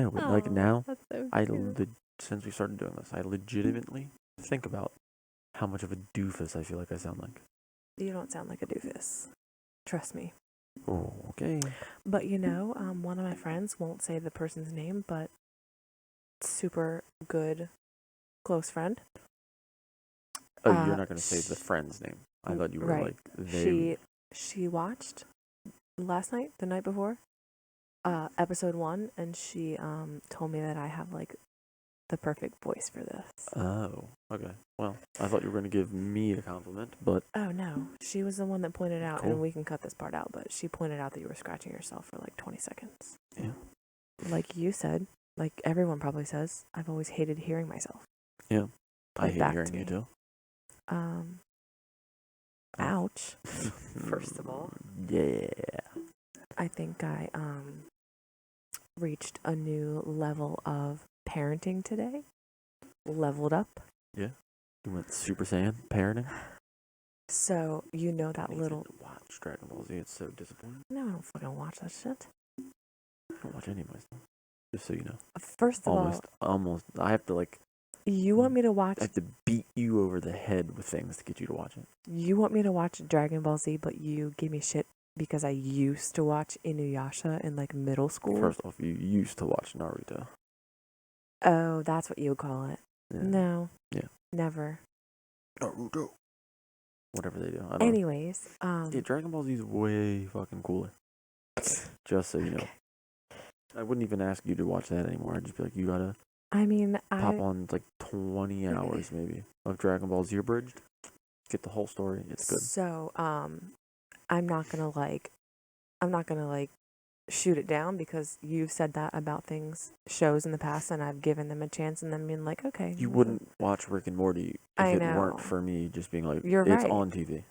No, but like now, that's so I cute. since we started doing this, I legitimately think about how much of a doofus I feel like I sound like. You don't sound like a doofus. Trust me. Oh, okay. But one of my friends, won't say the person's name, but super good close friend. Oh, you're not gonna say the friend's name. I thought you were right. like they. She watched last night, the night before, episode 1, and she told me that I have like the perfect voice for this. Oh, okay. Well, I thought you were gonna give me a compliment, but Oh no, she was the one that pointed out, cool. and we can cut this part out, but she pointed out that you were scratching yourself for like 20 seconds. Yeah. Like you said, like everyone probably says, I've always hated hearing myself. Yeah. I Played hate back hearing to you me. too. Ouch. First of all, Yeah. I think I reached a new level of parenting today. Leveled up. Yeah. You went Super Saiyan parenting. So that little. Watch Dragon Ball Z. It's so disappointing. No, I don't fucking watch that shit. I don't watch any of my stuff. Just so you know. First of Almost. I have to like. You want me to watch? I have to beat you over the head with things to get you to watch it. You want me to watch Dragon Ball Z, but you gave me shit because I used to watch Inuyasha in like middle school. First off, you used to watch Naruto. Oh, that's what you would call it. Yeah. No. Yeah. Never. Naruto. Whatever they do. I don't Anyways, know. Yeah, Dragon Ball Z is way fucking cooler. Just so you know. I wouldn't even ask you to watch that anymore. I'd just be like, you gotta pop on like 20 hours maybe of Dragon Ball Z abridged. Get the whole story. It's good. So, I'm not gonna shoot it down because you've said that about shows in the past, and I've given them a chance and then been like, okay. You wouldn't watch Rick and Morty if it weren't for me just being like, it's on TV.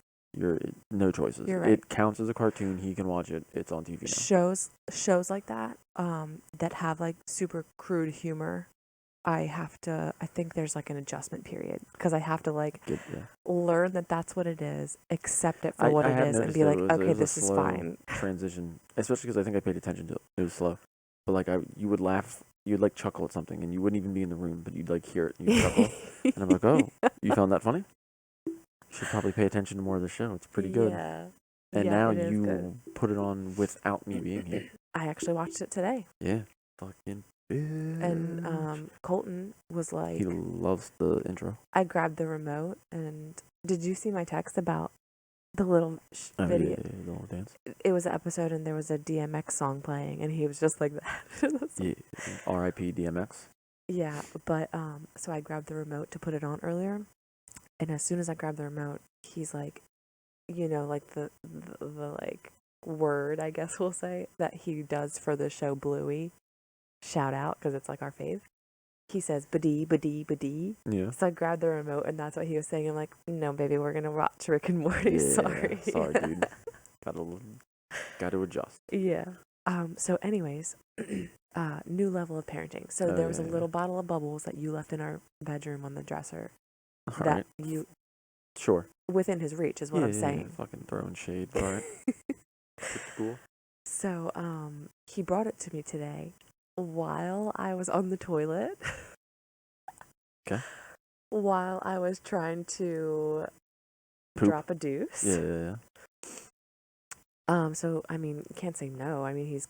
No choices. You're right. It counts as a cartoon. He can watch it. It's on TV now. Shows like that, that have like super crude humor. I think there's like an adjustment period because I have to like learn that that's what it is, accept it for what it is, and be like, okay, this is fine. Transition, especially because I think I paid attention to it. It was slow, but like you would laugh, you'd like chuckle at something, and you wouldn't even be in the room, but you'd like hear it, and you'd chuckle, and I'm like, oh, you found that funny? You should probably pay attention to more of the show. It's pretty good. Yeah. And now you put it on without me being here. I actually watched it today. Yeah, fucking. And Colton was like, he loves the intro. I grabbed the remote, and did you see my text about the little video? Yeah, the little dance. It was an episode, and there was a DMX song playing, and he was just like that. Yeah, R.I.P. DMX. Yeah, but so I grabbed the remote to put it on earlier, and as soon as I grabbed the remote, he's like, like the like word, I guess we'll say, that he does for the show Bluey. Shout out, because it's like our fave. He says badee, badee, badee. Yeah. So I grabbed the remote, and that's what he was saying. I'm like, no, baby, we're gonna watch Rick and Morty. Yeah, sorry, dude. Gotta adjust. Yeah. So, anyways, new level of parenting. So there was a little bottle of bubbles that you left in our bedroom on the dresser. All right. You. Sure. Within his reach is what I'm saying. Fucking throwing shade. All right. Cool. So, he brought it to me today while I was on the toilet. Okay. While I was trying to drop a deuce. Yeah. So I mean, can't say no. I mean, he's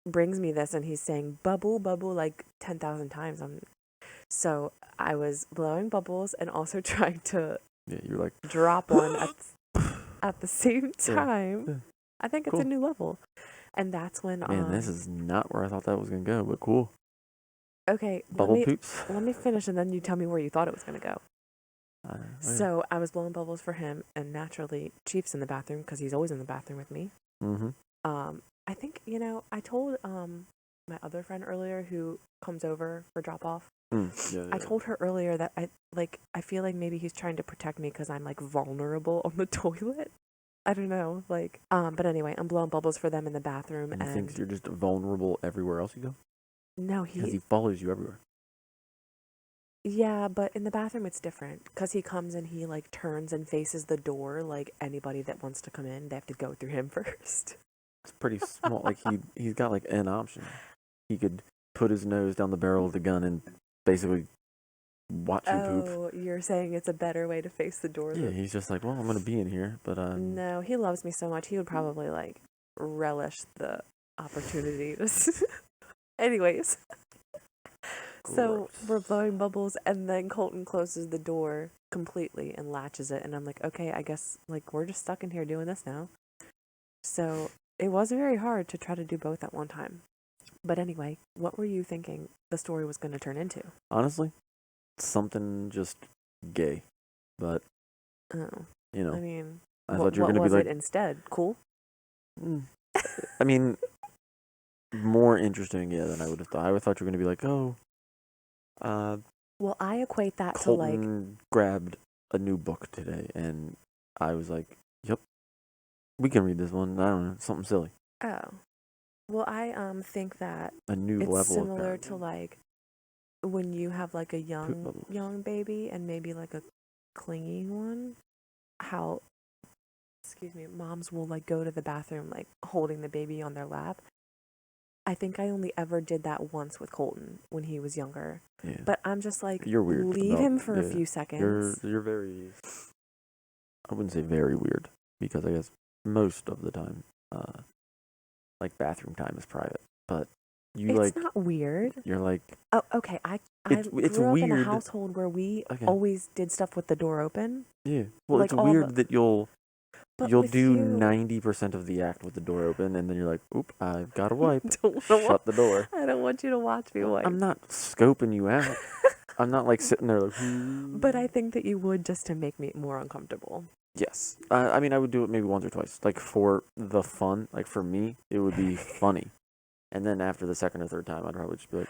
brings me this and he's saying bubble, bubble like 10,000 times. So I was blowing bubbles and also trying to you're like drop one at the same time. Yeah. I think it's a new level. And that's when man, this is not where I thought that was gonna go, but cool. Okay, bubble poops. Let me finish, and then you tell me where you thought it was gonna go. Okay. So I was blowing bubbles for him, and naturally, Chief's in the bathroom because he's always in the bathroom with me. Mm-hmm. I think I told my other friend earlier who comes over for drop off. I told her earlier that I feel like maybe he's trying to protect me because I'm like vulnerable on the toilet. I don't know, but anyway, I'm blowing bubbles for them in the bathroom. And he thinks you're just vulnerable everywhere else you go? No, because he follows you everywhere. Yeah, but in the bathroom it's different because he comes and he like turns and faces the door. Like anybody that wants to come in, they have to go through him first. It's pretty small. Like he's got like an option. He could put his nose down the barrel of the gun and basically watch you poop. Oh, you're saying it's a better way to face the door. Yeah, he's just like, well, I'm gonna be in here, but No, he loves me so much. He would probably like relish the opportunity to. Anyways, so we're blowing bubbles, and then Colton closes the door completely and latches it, and I'm like, okay, I guess like we're just stuck in here doing this now. So it was very hard to try to do both at one time. But anyway, what were you thinking the story was going to turn into? Honestly, something just gay, but you know, I mean, I thought you were gonna be like, it instead? Cool. I mean, more interesting, yeah, than I would have thought. I would thought you were gonna be like, oh, well, I equate that Colton to like grabbed a new book today, and I was like, yep, we can read this one. I don't know, something silly. Oh, well, I think that A new it's level similar of to like when you have like a young baby and maybe like a clingy one. How, excuse me, moms will like go to the bathroom like holding the baby on their lap. I think I only ever did that once with Colton when he was younger. Yeah. But I'm just like, you're weird. Leave him for a few seconds. You're very. I wouldn't say very weird, because I guess most of the time, like bathroom time is private. But it's not weird. You're like. Oh, okay. I it's grew up weird. in a household where we always did stuff with the door open. Yeah. Well, like it's weird that you'll do 90% of the act with the door open, and then you're like, oop, I've got to wipe. Shut the door. I don't want you to watch me wipe. I'm not scoping you out. I'm not like sitting there like, But I think that you would, just to make me more uncomfortable. Yes. I mean, I would do it maybe once or twice. Like, for the fun. Like, for me, it would be funny. And then after the second or third time, I'd probably just be like,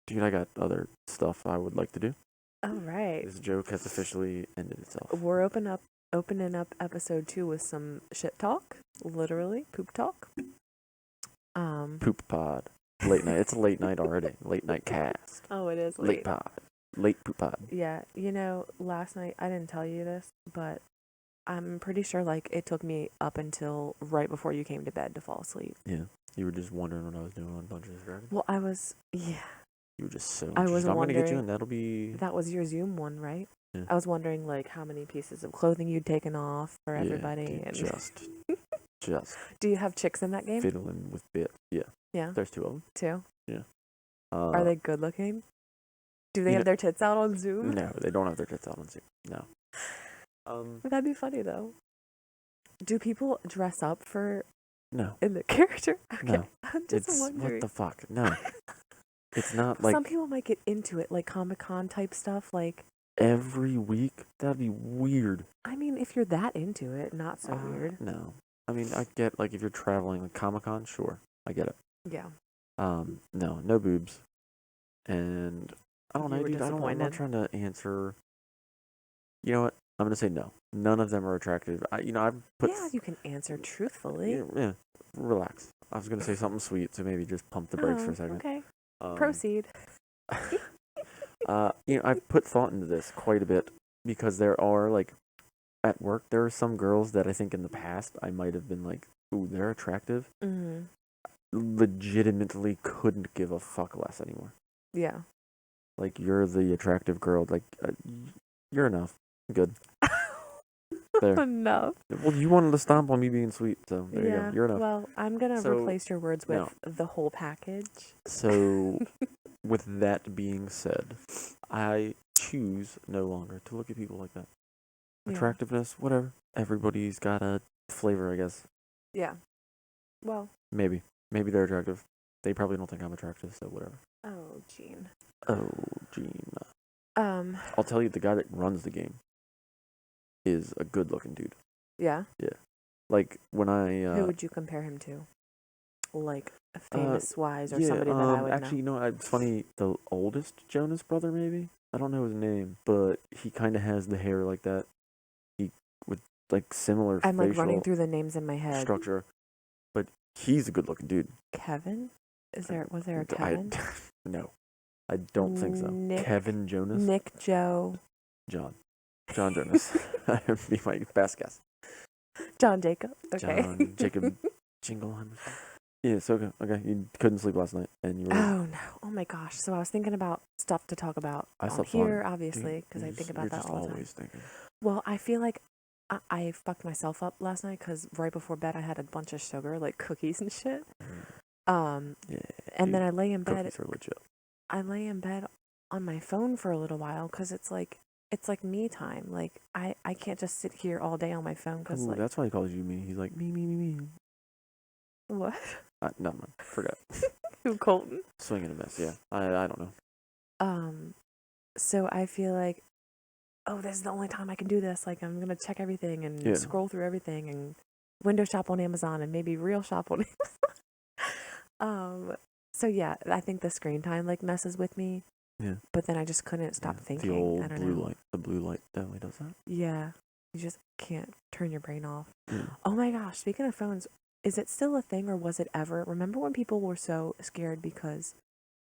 dude, I got other stuff I would like to do. All right. This joke has officially ended itself. We're opening up episode 2 with some shit talk. Literally, poop talk. Poop pod. Late night. It's a late night already. Late night cast. Oh, it is late pod. Late poop pod. Yeah. You know, last night, I didn't tell you this, but I'm pretty sure, like, it took me up until right before you came to bed to fall asleep. Yeah. You were just wondering what I was doing on Dungeons & Dragons? Well, I was, yeah. You were just so I was I'm wondering. going to get you, and that'll be... That was your Zoom one, right? Yeah. I was wondering, like, how many pieces of clothing you'd taken off for everybody. Dude, and just. Do you have chicks in that game? Fiddling with bit. Yeah. Yeah. There's 2 of them. 2? Yeah. Are they good looking? Do they have their tits out on Zoom? No, they don't have their tits out on Zoom. No. That'd be funny, though. Do people dress up for... No. In the character? Okay. No. I'm just wondering. What the fuck? No. It's not like... Some people might get into it, like Comic-Con type stuff, like... Every week? That'd be weird. I mean, if you're that into it, not so weird. No. I mean, I get, like, if you're traveling, like, Comic-Con, sure. I get it. Yeah. No boobs. And... I don't know, dude. I'm not trying to answer... You know what? I'm going to say no. None of them are attractive. I've put... Yeah, you can answer truthfully. Yeah, relax. I was going to say something sweet, so maybe just pump the brakes for a second. Okay. Proceed. I've put thought into this quite a bit, because there are, like, at work, there are some girls that I think in the past I might have been like, ooh, they're attractive. Mm-hmm. Legitimately couldn't give a fuck less anymore. Yeah. Like, you're the attractive girl. Like, you're enough. Good. There. Enough. Well, you wanted to stomp on me being sweet, so there you go. You're enough. Well, I'm going to replace your words with the whole package. So, with that being said, I choose no longer to look at people like that. Attractiveness, whatever. Everybody's got a flavor, I guess. Yeah. Well. Maybe they're attractive. They probably don't think I'm attractive, so whatever. Oh, Gene. I'll tell you, the guy that runs the game is a good-looking dude. Yeah? Yeah. Like, when I... Who would you compare him to? Like, famous-wise, or somebody that I would actually, know? It's funny, the oldest Jonas brother, maybe? I don't know his name, but he kind of has the hair like that. He, with, like, similar I'm, like, running through the names in my head. Structure. But he's a good-looking dude. Kevin? Was there a Kevin? No. I don't think so. Kevin Jonas? Nick Joe. John Jonas. That would be my best guess. John Jacob. Okay. John Jacob Jingleheimer. Yeah, so okay. You couldn't sleep last night, and you were. Oh no! Oh my gosh! So I was thinking about stuff to talk about on here, obviously, because I think about that all the time. Always thinking. Well, I feel like I fucked myself up last night because right before bed I had a bunch of sugar, like cookies and shit. Yeah. And then I lay in bed. Cookies are legit. I lay in bed on my phone for a little while because it's like me time. Like I can't just sit here all day on my phone because like that's why he calls you me. He's like me. What? No, man, forget. Who, Colton? Swinging a miss. Yeah, I don't know. So I feel like, oh, this is the only time I can do this. Like I'm gonna check everything and scroll through everything and window shop on Amazon and maybe real shop on Amazon. So yeah, I think the screen time like messes with me. Yeah. But then I just couldn't stop thinking. The old I don't blue know. light. The blue light definitely does that. Yeah. You just can't turn your brain off. Yeah. Oh my gosh, speaking of phones, is it still a thing or was it ever? Remember when people were so scared because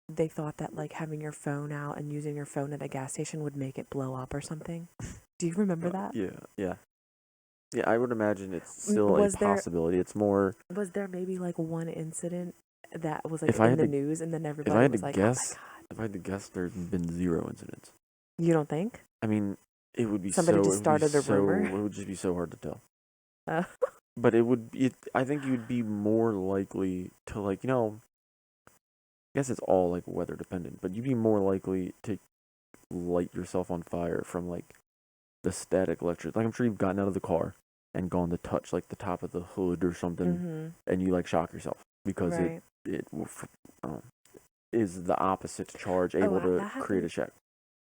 they thought that like having your phone out and using your phone at a gas station would make it blow up or something? Do you remember that? Yeah. Yeah, I would imagine it's still a possibility. It's more. Was there maybe like one incident that was like in the news and then everybody was like, guess, oh my God. If I had to guess, there's been 0 incidents. You don't think? I mean, it would be somebody just started a rumor. It would just be so hard to tell. But it would. I think you'd be more likely to like I guess it's all like weather dependent, but you'd be more likely to light yourself on fire from like the static electricity. Like I'm sure you've gotten out of the car and gone to touch like the top of the hood or something, and you like shock yourself because it is the opposite charge able to create a shock.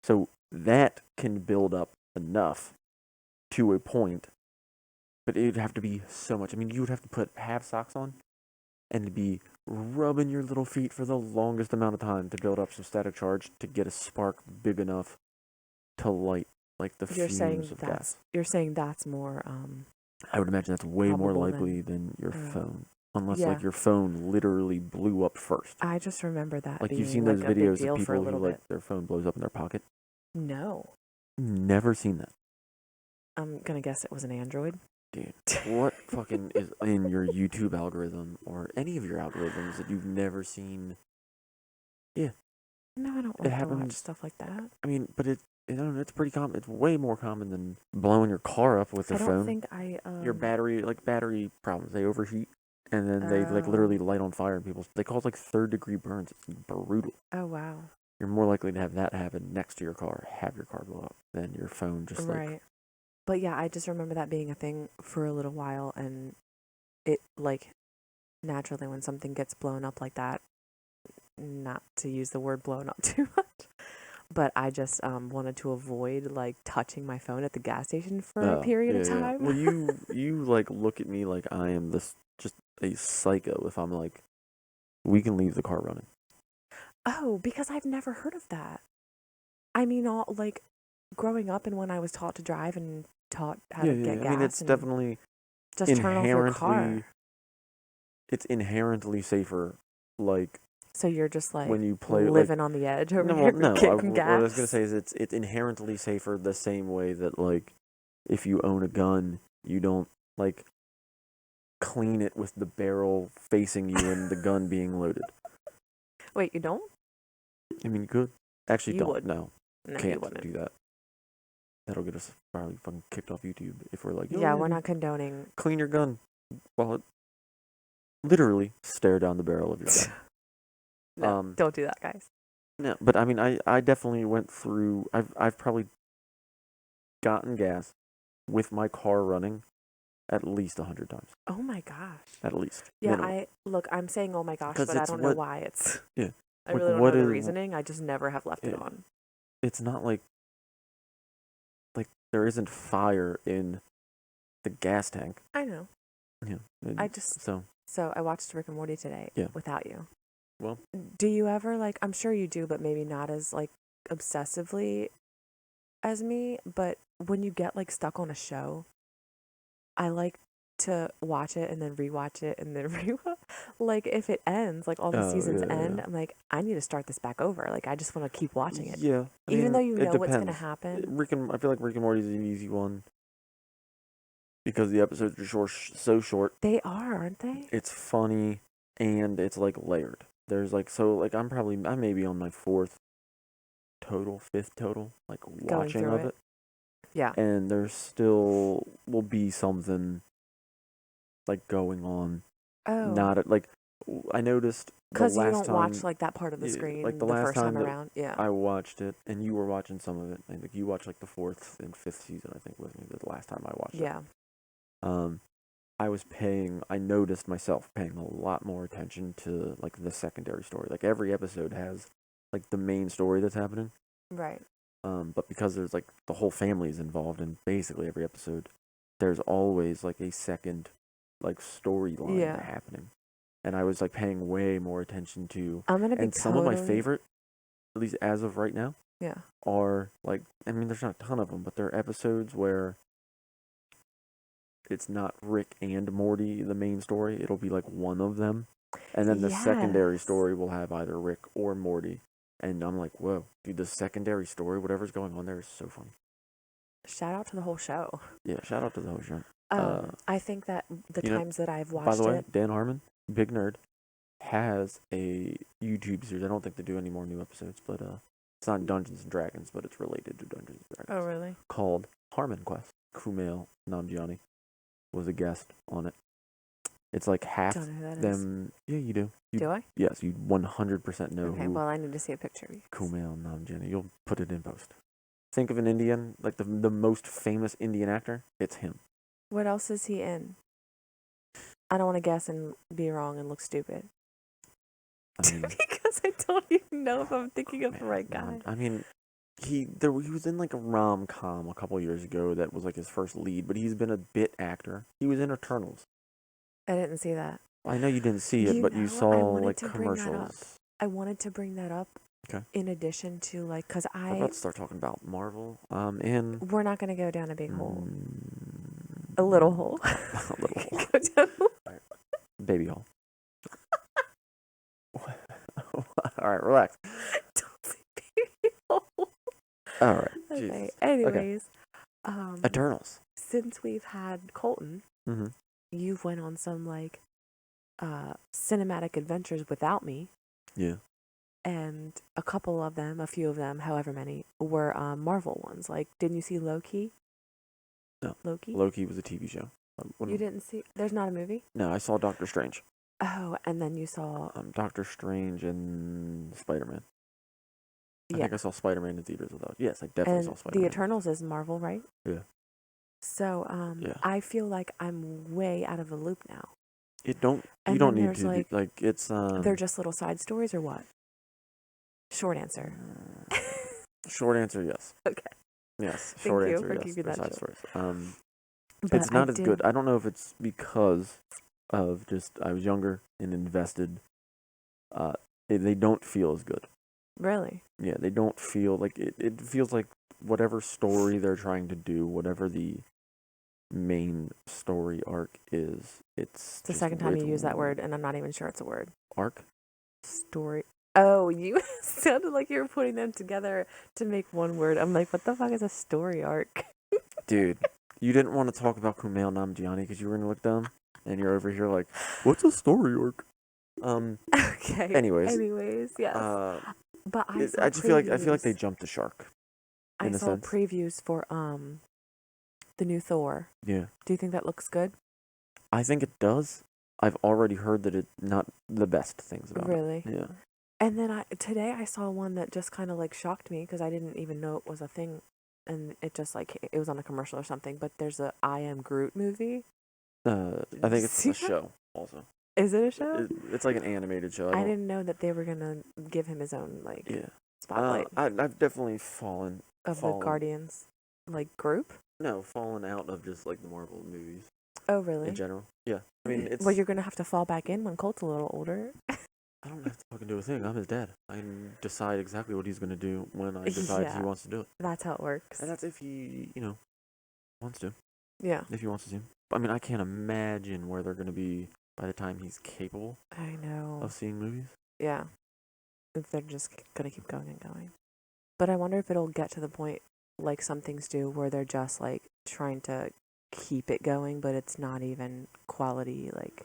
So that can build up enough to a point, but it would have to be so much. I mean, you would have to have socks on and be rubbing your little feet for the longest amount of time to build up some static charge to get a spark big enough to light like the fumes of gas. You're saying that's more I would imagine that's way more likely than your phone. Unless like your phone literally blew up first. I just remember that. Like you've seen those videos of people who like their phone blows up in their pocket? No. Never seen that. I'm gonna guess it was an Android. Dude, what fucking is in your YouTube algorithm or any of your algorithms that you've never seen? Yeah. No, I don't like to watch stuff like that. I mean, but it's pretty common. It's way more common than blowing your car up with your phone. I don't think your battery problems. They overheat and then they like literally light on fire and they call it like 3rd-degree burns. It's brutal. Oh wow. You're more likely to have that happen next to your car, have your car blow up, than your phone just like. But yeah, I just remember that being a thing for a little while, and it like naturally when something gets blown up like that, not to use the word blown up too much, but I just wanted to avoid like touching my phone at the gas station for a period of time. Well, you like look at me like I am just a psycho if I'm like, we can leave the car running. Oh, because I've never heard of that. I mean, all like growing up and when I was taught to drive and taught how to get gas. I mean, it's definitely just turn off your car. It's inherently safer, like. So you're just like when you play living on the edge over here kicking gas. What I was gonna say is it's inherently safer the same way that like if you own a gun, you don't like clean it with the barrel facing you and the gun being loaded. Wait, you don't? I mean, you could. Actually, you don't. Would. No, can't do that. That'll get us probably fucking kicked off YouTube if we're like, yeah, we're not condoning. Clean your gun while it literally stare down the barrel of your gun. No, don't do that, guys. No, but I mean, I definitely went through. I've probably gotten gas with my car running at least 100 times. Oh my gosh! At least. Yeah, minimum. I'm saying oh my gosh, but I don't know why it's. Yeah. I really don't know the reasoning. I just never have left it on. It's not like there isn't fire in the gas tank. I know. Yeah. So I watched Rick and Morty today without you. Well, do you ever like? I'm sure you do, but maybe not as like obsessively as me. But when you get like stuck on a show, I like to watch it and then rewatch it and then rewatch. Like if it ends, like all the seasons end, I'm like, I need to start this back over. Like I just want to keep watching it. Yeah. Even though you know what's gonna happen. I feel like Rick and Morty is an easy one because the episodes are so short. They are, aren't they? It's funny, and it's like layered. There's like I may be on my fifth total, like watching of it. Yeah. And there still will be something like going on. Oh. Not like I noticed because you don't watch like that part of the screen like the first time around. Yeah. I watched it, and you were watching some of it. I think you watched like the 4th and 5th season. I think with me the last time I watched it. Yeah. I noticed myself paying a lot more attention to like the secondary story. Like every episode has like the main story that's happening. Right. But because there's like the whole family is involved in basically every episode, there's always like a second like storyline happening. And I was like paying way more attention to some of my favorite, at least as of right now, are like, I mean, there's not a ton of them, but there are episodes where it's not Rick and Morty the main story. It'll be like one of them, and then the secondary story will have either Rick or Morty. And I'm like, whoa, dude, the secondary story, whatever's going on there is so funny. Shout out to the whole show. Yeah, shout out to the whole show. I think that the times that I've watched it. By the way, Dan Harmon, big nerd, has a YouTube series. I don't think they do any more new episodes, but it's not Dungeons and Dragons, but it's related to Dungeons and Dragons. Oh, really? Called Harmon Quest. Kumail Nanjiani was a guest on it. It's like half don't know who that them. Is. Yeah, you do. Do I? Yes, you 100% know. Okay, well, I need to see a picture. Kumail Nanjiani. You'll put it in post. Think of an Indian, like the most famous Indian actor. It's him. What else is he in? I don't want to guess and be wrong and look stupid. I mean, because I don't even know if I'm thinking of the right guy. I mean, he was in like a rom-com a couple years ago that was like his first lead, but he's been a bit actor. He was in Eternals. I didn't see that. I know you didn't see it, but you saw like commercials. I wanted to bring that up. Okay. In addition to like, cause I'm about to start talking about Marvel. And we're not gonna go down a big hole. A little hole. A little hole. Go down. Right. Baby hole. All right, relax. Don't say baby hole. All right. Okay. Jesus. Anyways, Eternals. Since we've had Colton, you've went on some like cinematic adventures without me. Yeah. And a few of them, however many, were Marvel ones. Like, didn't you see Loki? No. Loki? Loki was a TV show. You didn't see... There's not a movie? No, I saw Doctor Strange. Oh, and then you saw... Doctor Strange and Spider-Man. I think I saw Spider-Man in theaters without. Yes, I definitely saw Spider-Man. The Eternals is Marvel, right? Yeah. So, I feel like I'm way out of the loop now. You don't need to, like, it's... They're just little side stories or what? Short answer. Short answer, yes. Okay. Yes, short Thank answer, you for yes. keeping that Side short. stories. It's not as good. I don't know if it's because of just I was younger and invested. They don't feel as good. Really? Yeah, they don't feel like it feels like whatever story they're trying to do, whatever the main story arc is, it's the second time you use that word, and I'm not even sure it's a word. Arc? Story. Oh, you sounded like you were putting them together to make one word. I'm like, what the fuck is a story arc? Dude, you didn't want to talk about Kumail Nanjiani because you were going to look dumb, and you're over here like, what's a story arc? Okay. Anyways, yes. But I feel like they jumped the shark. I saw previews for the new Thor. Yeah. Do you think that looks good? I think it does. I've already heard that it's not the best things about it. Really? Yeah. And then today I saw one that just kind of like shocked me because I didn't even know it was a thing, and it just like it was on a commercial or something. But there's a I Am Groot movie. I think it's a show also. Is it a show? It's like an animated show. I didn't know that they were gonna give him his own like spotlight. I've definitely fallen the Guardians like group. No, fallen out of just like the Marvel movies. Oh really? In general, yeah. I mean, it's. Well, you're gonna have to fall back in when Colt's a little older. I don't have to fucking do a thing. I'm his dad. I can decide exactly what he's gonna do when I decide he wants to do it. That's how it works. And that's if he, wants to. Yeah. If he wants to. I mean, I can't imagine where they're gonna be by the time he's capable. I know. Of seeing movies. Yeah. If they're just gonna keep going and going. But I wonder if it'll get to the point like some things do where they're just like trying to keep it going, but it's not even quality like.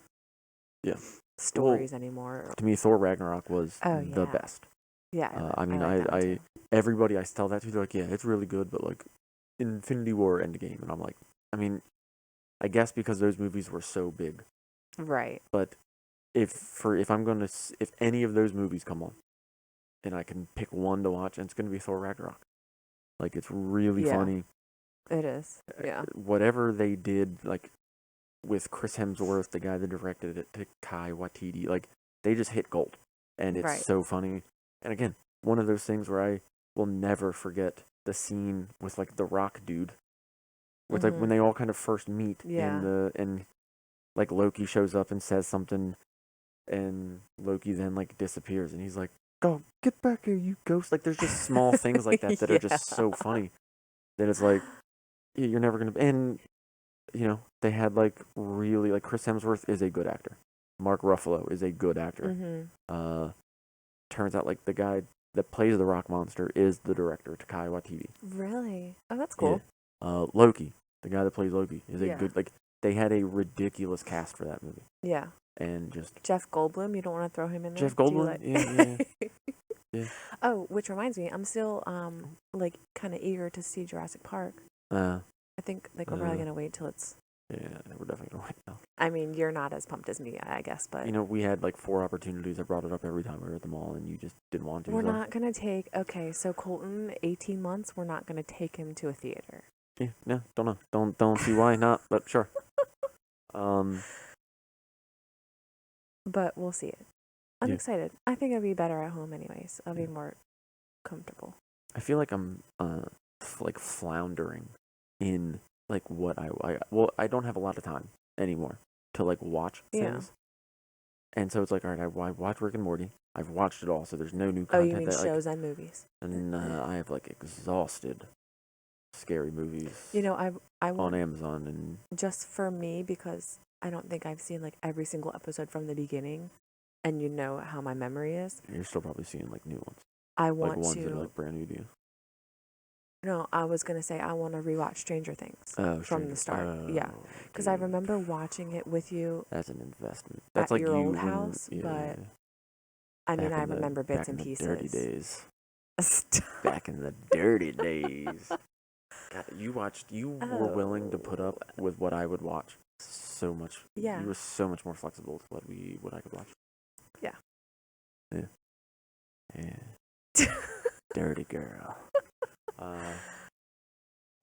Yeah. stories anymore. To me, Thor Ragnarok was the best. Yeah, I mean, I everybody I tell that to, they're like, yeah, it's really good, but like Infinity War, Endgame, and I'm like, I mean, I guess because those movies were so big, right? But if any of those movies come on, and I can pick one to watch, and it's gonna be Thor Ragnarok. Like, it's really funny. It is. Yeah. Whatever they did, like with Chris Hemsworth, the guy that directed it, to Kai Waititi, like they just hit gold, and it's so funny. And again, one of those things where I will never forget the scene with like the Rock dude, with like when they all kind of first meet and like Loki shows up and says something, and Loki then like disappears, and he's like, "Go get back here, you ghost!" Like there's just small things like that that are just so funny that it's like you're never gonna. And you know, they had like really like Chris Hemsworth is a good actor. Mark Ruffalo is a good actor. Turns out like the guy that plays the Rock Monster is the director, Taika Waititi. Really? Oh, that's cool. Yeah. Loki, the guy that plays Loki, is a good like. They had a ridiculous cast for that movie. Yeah. And just Jeff Goldblum, you don't want to throw him in there? Jeff Goldblum? Yeah. Oh, which reminds me, I'm still like kind of eager to see Jurassic Park. I think like we're probably gonna wait till it's. Yeah, we're definitely gonna wait now. I mean, you're not as pumped as me, I guess, but you know, we had like 4 opportunities. I brought it up every time we were at the mall, and you just didn't want to. We're not gonna take. Okay, so Colton, 18 months. We're not gonna take him to a theater. Yeah, no, don't know. Don't see why not, but sure. But we'll see it. I'm excited. I think I'll be better at home anyways. I'll be more comfortable. I feel like I'm like floundering in like what I don't have a lot of time anymore to like watch things. And so it's like, all right, I watch Rick and Morty. I've watched it all, so there's no new content. Oh, you mean shows and movies? And I have like exhausted scary movies. You know, I on Amazon, and just for me, because I don't think I've seen like every single episode from the beginning, and you know how my memory is. You're still probably seeing like new ones. I want ones that are like brand new to you. No, I was gonna say I want to rewatch Stranger Things from the start. Yeah, because I remember watching it with you. That's an investment. That's at like your old house, but I mean, I remember bits and pieces. Dirty days. Back in the dirty days. God, you were willing to put up with what I would watch so much. Yeah. You were so much more flexible with what I could watch. Yeah. Yeah. Dirty girl.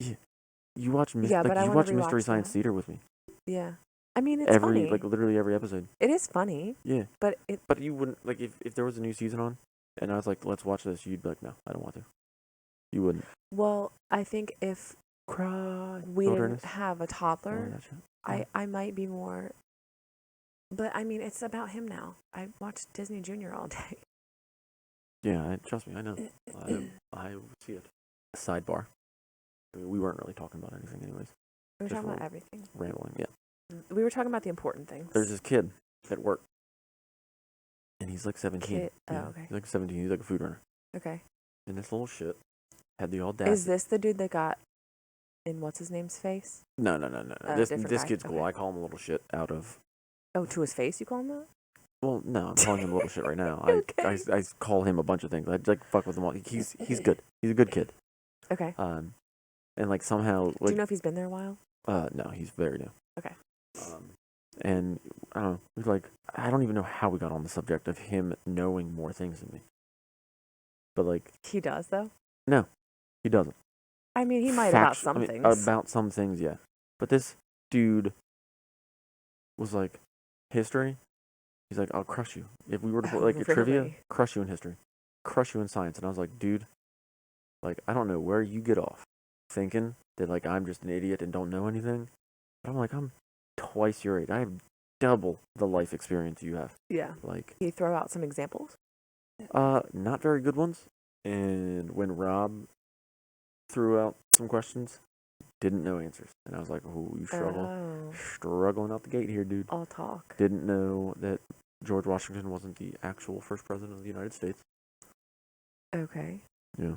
Yeah. You watch Mystery Science Theater with me. Yeah. I mean, it's funny. Like literally every episode. It is funny. Yeah. But you wouldn't like if there was a new season on and I was like, let's watch this, you'd be like, no, I don't want to. You wouldn't. Well, I think if we didn't have a toddler, I might be more. But I mean, it's about him now. I watch Disney Junior all day. Yeah, trust me, I know. I see it. Sidebar. We weren't really talking about anything, anyways. We were talking about everything. Rambling, yeah. We were talking about the important things. There's this kid at work, and he's like 17. Oh, okay. He's like 17. He's like a food runner. Okay. And this little shit had the audacity. Is this the dude that got in what's his name's face? No. This kid's cool. Okay. I call him a little shit out of. Oh, to his face, you call him that? Well, no, I'm calling him a little shit right now. Okay. I call him a bunch of things. I like fuck with him all. He's good. He's a good kid. Okay. And like somehow. Like, do you know if he's been there a while? No, he's very new. Okay. And I don't know. Like I don't even know how we got on the subject of him knowing more things than me. But like. He does though. No, he doesn't. I mean, he might about some things. About some things, yeah. But this dude was like, history. He's like, I'll crush you. If we were to play like a trivia, crush you in history, crush you in science. And I was like, dude, like, I don't know where you get off thinking that like I'm just an idiot and don't know anything. But I'm like, I'm twice your age. I have double the life experience you have. Yeah. Like, can you throw out some examples? Not very good ones. And when Rob threw out some questions, didn't know answers. And I was like, oh, you struggling out the gate here, dude. I'll talk. Didn't know that George Washington wasn't the actual first president of the United States. Okay. Yeah.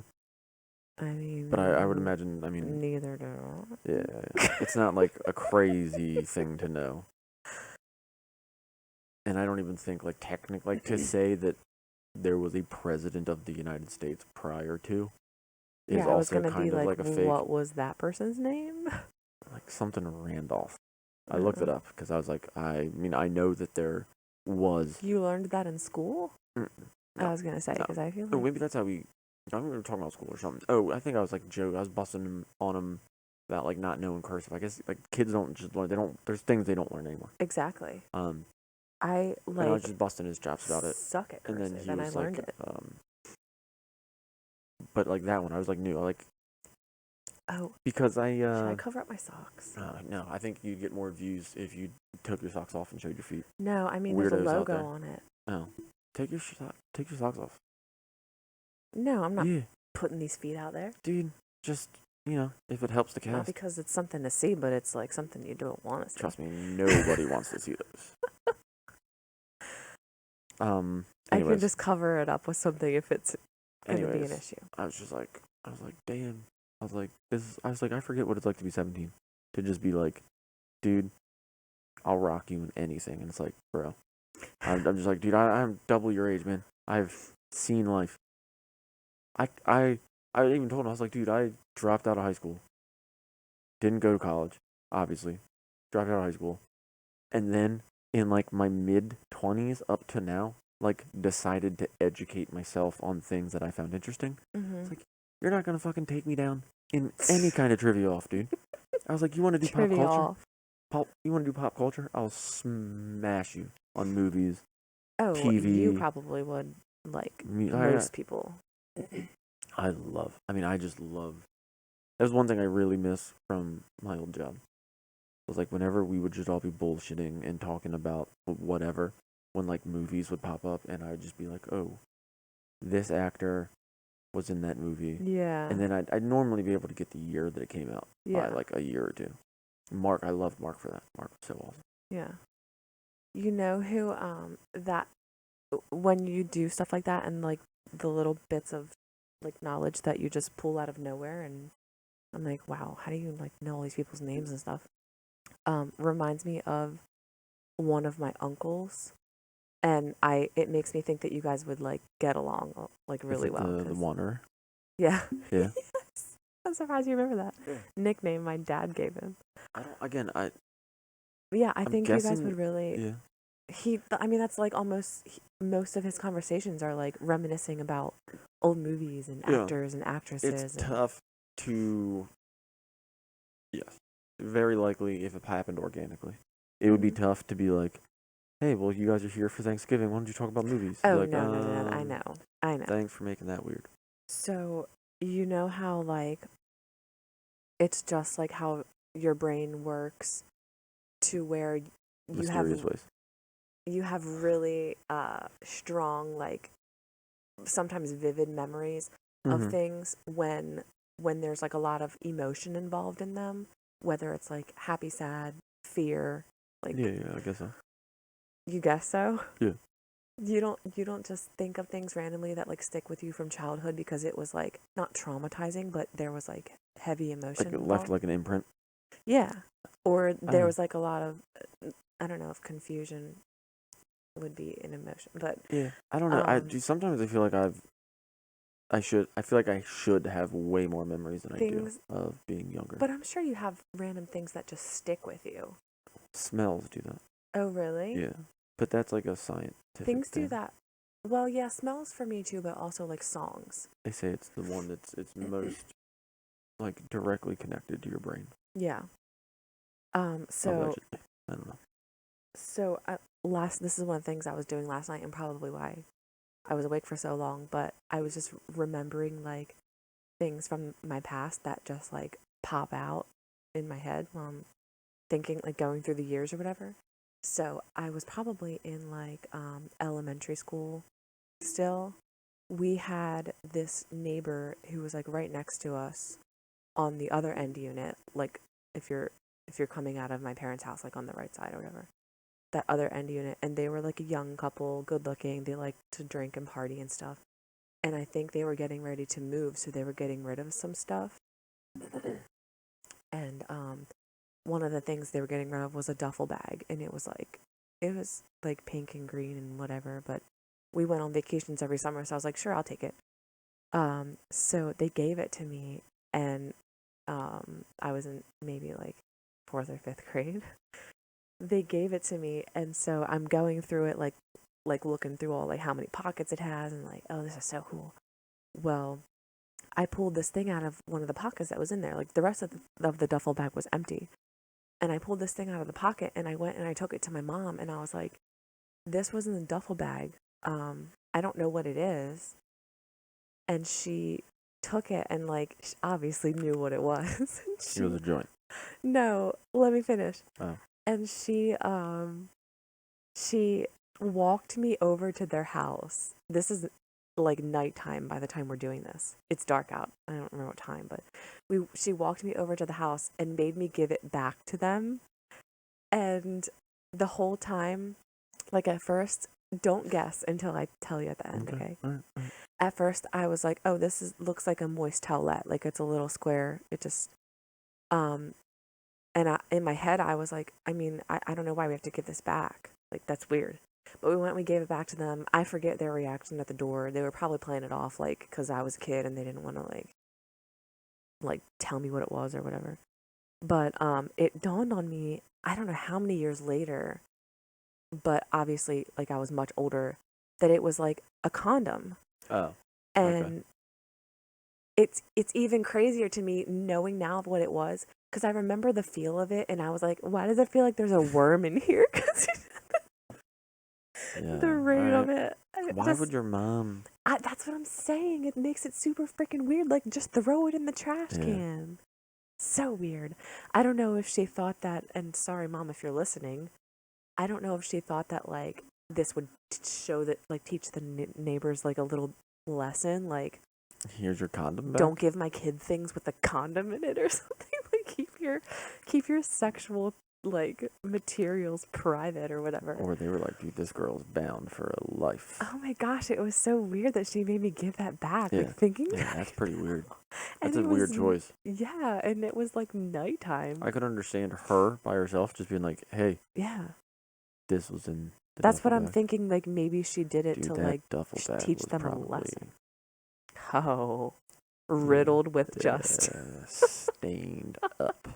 I mean. But I would imagine, neither do I. Yeah. It's not like a crazy thing to know. and I don't even think like technically to say that there was a president of the United States prior to is I was also gonna kind be of like, like a fake. what was that person's name? Like something Randolph. I looked it up because I was like, I mean, I know that there was. You learned that in school? No, I was gonna say because I feel like. Oh, maybe that's how we. I think we were talking about school or something. Oh, I think I was like joking. I was busting him on him about like not knowing cursive. I guess like kids don't just learn. They don't. There's things they don't learn anymore. Exactly. I was just busting his chops about it. Suck at cursive, and then he was I like, learned it. But like that one, I was like new. Like. Oh. Because I. Should I cover up my socks? No, I think you'd get more views if you took your socks off and showed your feet. No, I mean there's a logo on it. Oh, take your socks off. No, I'm not putting these feet out there. Dude, just, if it helps the cast. Not because it's something to see, but it's like something you don't want to see. Trust me, nobody wants to see those. Anyways. I can just cover it up with something if it's going to be an issue. I was like, damn. I was like, I forget what it's like to be 17. To just be like, dude, I'll rock you in anything. And it's like, bro. I'm just like, dude, I'm double your age, man. I've seen life. I even told him, I was like, dude, I dropped out of high school. Didn't go to college, obviously. Dropped out of high school. And then in like my mid-20s up to now, like decided to educate myself on things that I found interesting. Mm-hmm. It's like, you're not going to fucking take me down in any kind of trivia off, dude. I was like, you want to do pop culture? You want to do pop culture? I'll smash you on movies, TV. You probably would, like most people. I just love. There's one thing I really miss from my old job. It was like whenever we would just all be bullshitting and talking about whatever, when like movies would pop up, and I'd just be like, oh, this actor was in that movie. Yeah. And then I'd normally be able to get the year that it came out by like a year or two. Mark, I loved Mark for that. Mark was so awesome. Yeah. You know who that when you do stuff like that and like the little bits of like knowledge that you just pull out of nowhere, and I'm like, wow, how do you like know all these people's names and stuff? Reminds me of one of my uncles, and it makes me think that you guys would like get along like really well. The Wanderer. Yeah. Yeah. Yes. I'm surprised you remember that nickname my dad gave him. I think you guys would really. Yeah. That's like almost most of his conversations are like reminiscing about old movies and actors and actresses. It's tough to. Yes. Very likely, if it happened organically, it would be tough to be like, hey, well, you guys are here for Thanksgiving. Why don't you talk about movies? Oh, like, no. I know. Thanks for making that weird. So, you know how, like, it's just like how your brain works to where you have really strong, like, sometimes vivid memories of things when there's, like, a lot of emotion involved in them, whether it's, like, happy, sad, fear, like... Yeah, I guess so. You guess so? Yeah. You don't just think of things randomly that like stick with you from childhood because it was like not traumatizing, but there was like heavy emotion. Like it left like an imprint. Yeah. Or there was like a lot of I don't know if confusion would be an emotion, but yeah, I don't know. Sometimes I feel like I feel like I should have way more memories than I do of being younger. But I'm sure you have random things that just stick with you. Smells do that. Oh, really? Yeah. But that's like a scientific thing. Do that. Well, yeah, smells for me too, but also like songs. They say it's the one it's most like directly connected to your brain. Yeah. So allegedly. I don't know. So this is one of the things I was doing last night, and probably why I was awake for so long. But I was just remembering like things from my past that just like pop out in my head while I'm thinking, like going through the years or whatever. So I was probably in like elementary school still. We had this neighbor who was like right next to us on the other end unit, like if you're coming out of my parents' house, like on the right side or whatever. That other end unit, and they were like a young couple, good looking, they liked to drink and party and stuff. And I think they were getting ready to move, so they were getting rid of some stuff. And one of the things they were getting rid of was a duffel bag, and it was like it was like pink and green and whatever, but we went on vacations every summer, so I was like, sure, I'll take it. So they gave it to me, and I was in maybe like 4th or 5th grade. They gave it to me, and so I'm going through it, like looking through all like how many pockets it has, and like, oh, this is so cool. Well, I pulled this thing out of one of the pockets that was in there. Like the rest of the duffel bag was empty, and I pulled this thing out of the pocket, and I went and I took it to my mom, and I was like, this was in the duffel bag. I don't know what it is. And she took it and like obviously knew what it was. It was a joint. No, let me finish. Oh. And she walked me over to their house. This is like nighttime by the time we're doing this. It's dark out. I don't remember what time, but she walked me over to the house and made me give it back to them. And the whole time, like at first, don't guess until I tell you at the end, okay? All right. At first, I was like, oh, looks like a moist towelette. Like it's a little square. It just, and in my head, I was like, I mean, I don't know why we have to give this back. Like, that's weird. But we gave it back to them. I forget their reaction at the door. They were probably playing it off, like, because I was a kid and they didn't want to, like, tell me what it was or whatever. But it dawned on me, I don't know how many years later, but obviously, like, I was much older, that it was, like, a condom. Oh. And it's even crazier to me knowing now what it was, because I remember the feel of it, and I was like, why does it feel like there's a worm in here? Because the ring of it. Why would your mom? That's what I'm saying. It makes it super freaking weird. Like, just throw it in the trash can. So weird. I don't know if she thought that, and sorry, Mom, if you're listening, I don't know if she thought that, like, this would show that, like, teach the neighbors, like, a little lesson, like, here's your condom back. Don't give my kid things with a condom in it or something. Like, keep your sexual, like, materials private or whatever. Or they were like, dude, this girl's bound for a life. Oh my gosh, it was so weird that she made me give that back. Yeah. Like, thinking that's pretty weird. That's a weird choice. Yeah, and it was like nighttime. I could understand her by herself just being like, hey. Yeah. This was in the That's what bag. I'm thinking, like, maybe she did it to, like, teach them a lesson. Oh, riddled with just stained up.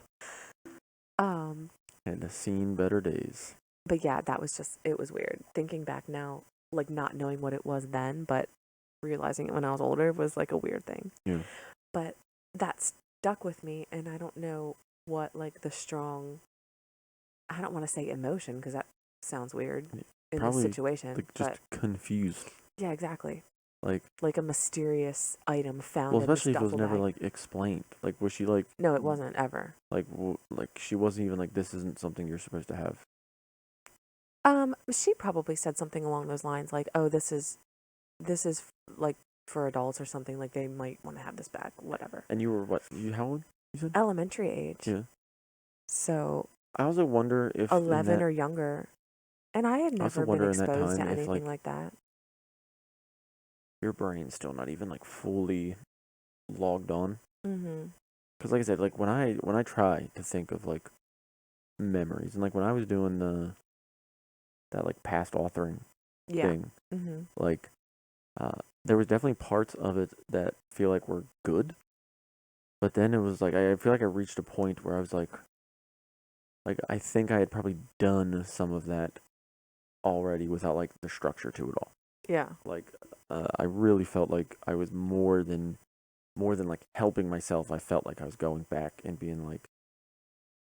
And has seen better days. But yeah, it was weird. Thinking back now, like, not knowing what it was then, but realizing it when I was older was like a weird thing. Yeah. But that stuck with me, and I don't know what, like, I don't want to say emotion, because that sounds weird in this situation. Like, just confused. Yeah, exactly. Like a mysterious item found. Well, especially if it was never like explained. Like, was she like? No, it wasn't ever. Like she wasn't even like, this isn't something you're supposed to have. She probably said something along those lines, like, "Oh, this is like for adults or something. Like, they might want to have this back, whatever." And you were what? How old? You said elementary age. Yeah. So I also wonder if 11 or younger, and I had never been exposed to anything like that. Your brain's still not even like fully logged on. Mm-hmm. Because like I said, like when I try to think of like memories, and like when I was doing that like past authoring thing, mm-hmm. like there was definitely parts of it that feel like were good, but then it was like I feel like I reached a point where I was like I think I had probably done some of that already without like the structure to it all. Yeah. Like, I really felt like I was more than like helping myself. I felt like I was going back and being like,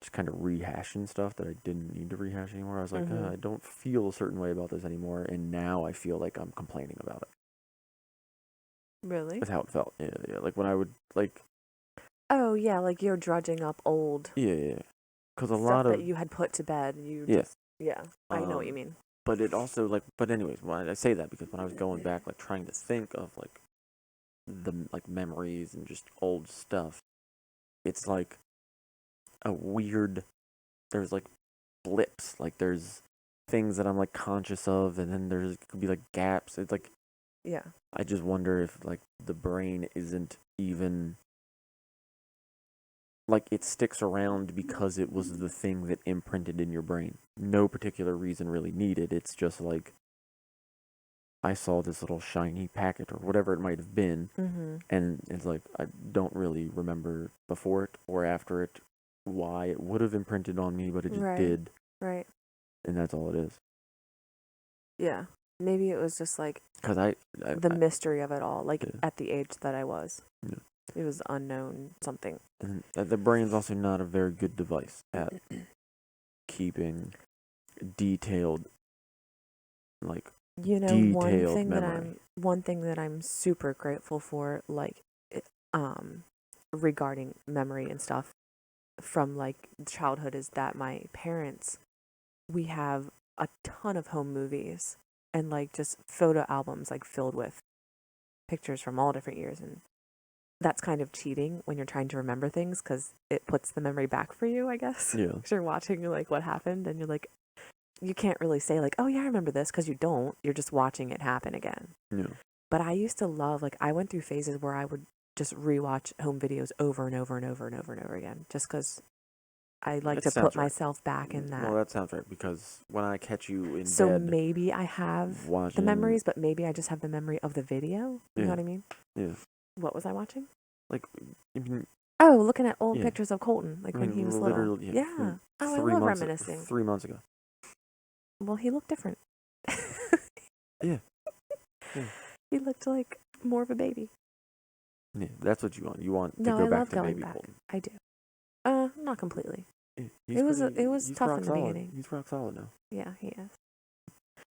just kind of rehashing stuff that I didn't need to rehash anymore. I was like, mm-hmm. I don't feel a certain way about this anymore, and now I feel like I'm complaining about it. Really? That's how it felt. Yeah. Like when I would like. Oh yeah, like you're drudging up old. Yeah. Because a stuff lot of that you had put to bed. I know what you mean. But it also but anyways, when I say that, because when I was going back, like trying to think of like the like memories and just old stuff, it's like a weird, there's like blips, like there's things that I'm like conscious of, and then there's could be like gaps. It's like, yeah, I just wonder if like the brain isn't even like it sticks around because it was the thing that imprinted in your brain. No particular reason really needed. It's just like I saw this little shiny packet or whatever it might have been, and it's like I don't really remember before it or after it why it would have imprinted on me, but it just did. Right. And that's all it is. Yeah. Maybe it was just like because the mystery of it all, like yeah. at the age that I was. Yeah. It was unknown something. And the brain's also not a very good device at keeping detailed, like detailed memory. One thing that I'm super grateful for, like, regarding memory and stuff from like childhood, is that my parents, we have a ton of home movies and like just photo albums like filled with pictures from all different years, and that's kind of cheating when you're trying to remember things because it puts the memory back for you, I guess. Yeah. Because you're watching like what happened and you're like, you can't really say like, oh yeah, I remember this, because you don't. You're just watching it happen again. Yeah. But I used to love, like, I went through phases where I would just rewatch home videos over and over and over and over and over again, just because I like to put myself back in that. Well, that sounds right, because when I catch you in so bed, maybe I have the memories, but maybe I just have the memory of the video. You know what I mean? Yeah. What was I watching? Like, I mean, looking at old pictures of Colton, like when he was little. Yeah. Oh, I love reminiscing. 3 months ago. Well, he looked different. Yeah. He looked like more of a baby. Yeah, that's what you want. You want to go back to baby Colton. I do. Not completely. Yeah, it was tough in the beginning. He's rock solid now. Yeah, he is.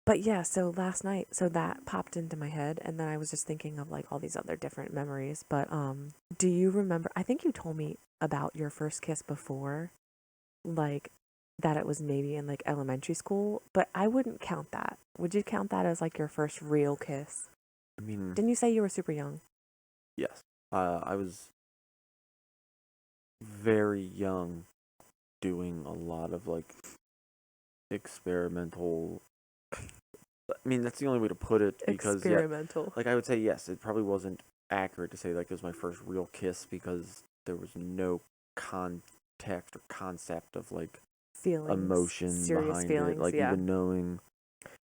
But yeah, so last night, that popped into my head, and then I was just thinking of like all these other different memories. But do you remember? I think you told me about your first kiss before, like that it was maybe in like elementary school, but I wouldn't count that. Would you count that as like your first real kiss? I mean, didn't you say you were super young? Yes. I was very young, doing a lot of like experimental. I mean, that's the only way to put it, because experimental. Like I would say yes, it probably wasn't accurate to say like it was my first real kiss, because there was no context or concept of like feelings, emotion serious behind feelings, it, like even knowing.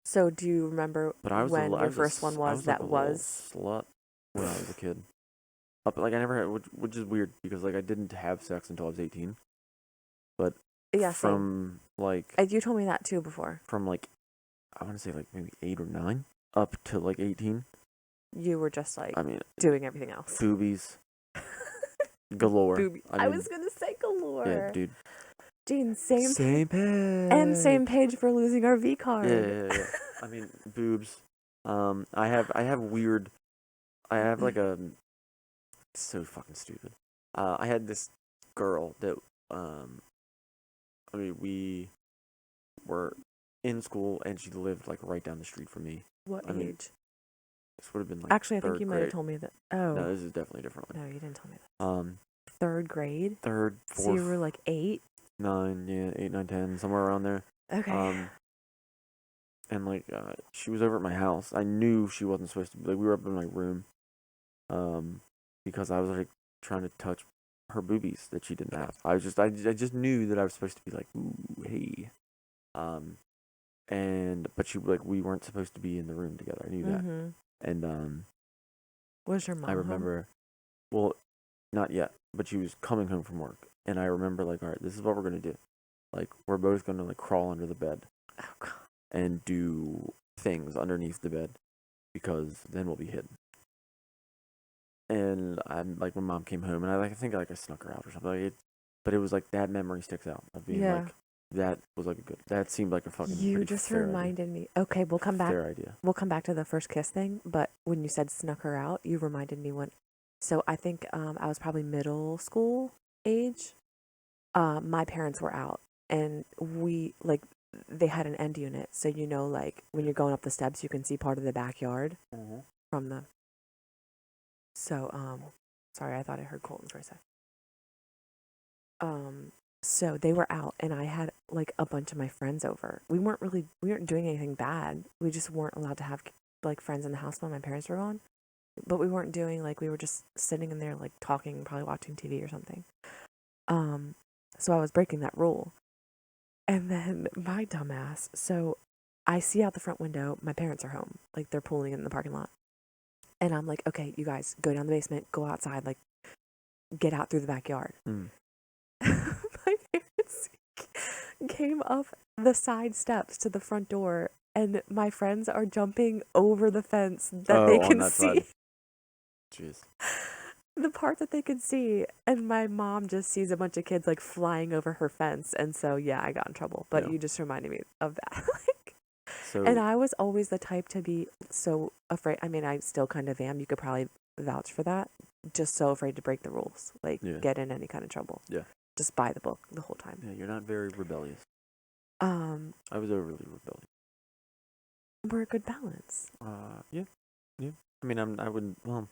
So do you remember when your first one was? That was slut when I was a kid. Like I never had, which is weird because like I didn't have sex until I was 18. But from like you told me that too before. From like I want to say like maybe 8 or 9 up to like 18. You were just like doing everything else. Boobies. Galore. I was gonna say galore. Yeah, dude. Gene, same page. And same page for losing our V card. Yeah. I mean, boobs. I have like a. So fucking stupid. I had this girl that we were in school and she lived like right down the street from me. What age? This would have been like Actually, I think you might have told me that. Oh. No, this is definitely a different one. No, you didn't tell me that. Third grade? Third, fourth. So you were like 8? 9, 8, 9, 10, somewhere around there. Okay. And like she was over at my house. I knew she wasn't supposed to be, like we were up in my room. Because I was like trying to touch her boobies that she didn't have. I just knew that I was supposed to be like, ooh, hey. But she like we weren't supposed to be in the room together. I knew that. And was your mom? I remember well, not yet, but she was coming home from work, and I remember like, all right, this is what we're gonna do. Like we're both gonna like crawl under the bed. Oh god. And do things underneath the bed, because then we'll be hidden. And I'm like, when mom came home, and I think I snuck her out or something. Like but it was like that memory sticks out of being like, that was like that seemed like a fucking. You just reminded me. Okay, we'll come back. Fair idea. We'll come back to the first kiss thing, but when you said snuck her out, you reminded me when. So I think I was probably middle school age. My parents were out, and they had an end unit, so like when you're going up the steps, you can see part of the backyard from the. So sorry, I thought I heard Colton for a sec. So they were out, and I had like a bunch of my friends over. We weren't doing anything bad. We just weren't allowed to have like friends in the house when my parents were gone. But we weren't doing we were just sitting in there like talking, probably watching TV or something. So I was breaking that rule. And then my dumbass, so I see out the front window, my parents are home. Like, they're pulling in the parking lot. And I'm like, okay, you guys, go down the basement, go outside, like, get out through the backyard. Mm. My parents came up the side steps to the front door, and my friends are jumping over the fence that they can see. Side. Jeez. The part that they could see, and my mom just sees a bunch of kids like flying over her fence, and so yeah, I got in trouble. But you just reminded me of that. And I was always the type to be so afraid. I mean, I still kind of am. You could probably vouch for that. Just so afraid to break the rules, like get in any kind of trouble. Yeah. Just by the book the whole time. Yeah, you're not very rebellious. I was overly rebellious. We're a good balance. Yeah. I mean, I wouldn't. Well,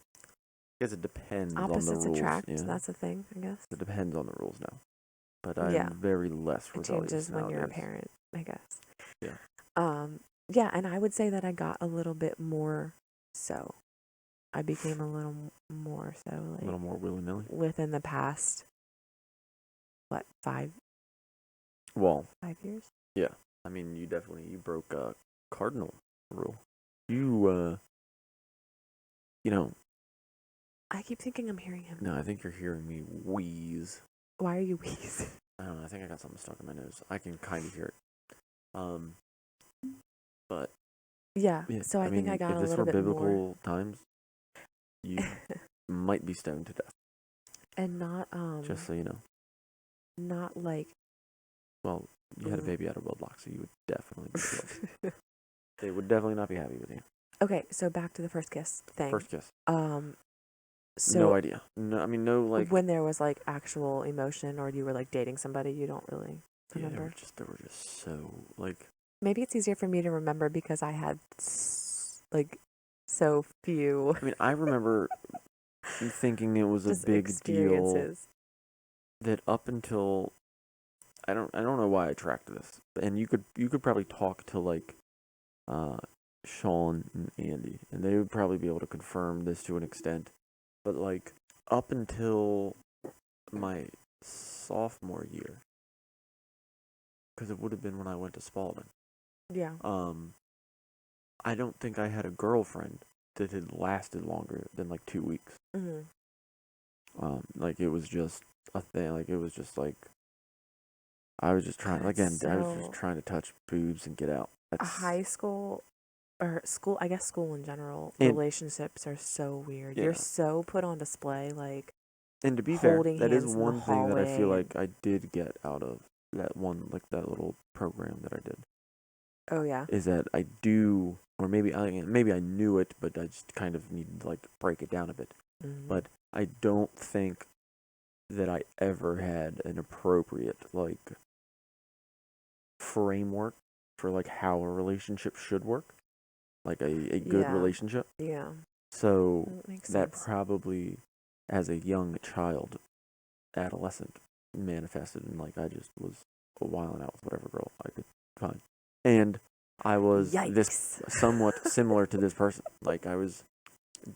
I guess it depends Opposites on the rules. attract. Yeah. That's a thing, I guess. It depends on the rules now. But I'm very less rebellious. It changes when you're a parent, I guess. Yeah. Yeah, and I would say that I got a little bit more so. I became a little more so. Like, a little more willy-nilly? Within the past, 5 years? Yeah. I mean, you broke a cardinal rule. You know. I keep thinking I'm hearing him. No, I think you're hearing me wheeze. Why are you wheezing? I don't know. I think I got something stuck in my nose. I can kind of hear it. But yeah. So I think I got a little bit more. If this were biblical times, you might be stoned to death. And not just so you know. Not like. Well, you had a baby out of wedlock, so you would definitely be killed. They would definitely not be happy with you. Okay, so back to the first kiss thing. First kiss. So no idea. No, I mean, no, like when there was like actual emotion, or you were like dating somebody, you don't really remember. Yeah, they were just so like. Maybe it's easier for me to remember because I had like so few. I mean, I remember thinking it was a big deal. That up until I don't know why I tracked this, and you could probably talk to like Sean and Andy, and they would probably be able to confirm this to an extent. But like up until my sophomore year, because it would have been when I went to Spalding. Yeah. I don't think I had a girlfriend that had lasted longer than like 2 weeks. Mm-hmm. Like it was just a thing. Like it was just like I was just trying. I was just trying to touch boobs and get out. A high school. Or school, I guess school in general, relationships are so weird. Yeah. You're so put on display, like. And to be fair, that is one thing that I feel like I did get out of that one, like that little program that I did. Oh yeah. Is that I do, or maybe I knew it, but I just kind of needed to like break it down a bit. Mm-hmm. But I don't think that I ever had an appropriate like framework for like how a relationship should work. Like a good relationship. Yeah. So that probably, as a young child, adolescent, manifested in like I just was wilding out with whatever girl I could find. And I was this somewhat similar to this person. Like I was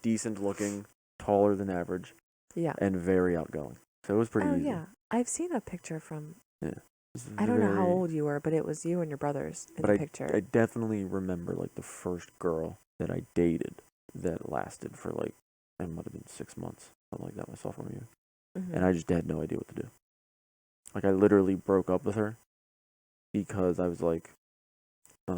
decent looking, taller than average. Yeah. And very outgoing. So it was pretty easy. Yeah. I've seen a picture from. Yeah. I don't know how old you were, but it was you and your brothers in the picture. I definitely remember like the first girl that I dated that lasted for like, it might have been 6 months, something like that, my sophomore year. Mm-hmm. And I just had no idea what to do. Like I literally broke up with her because I was like, I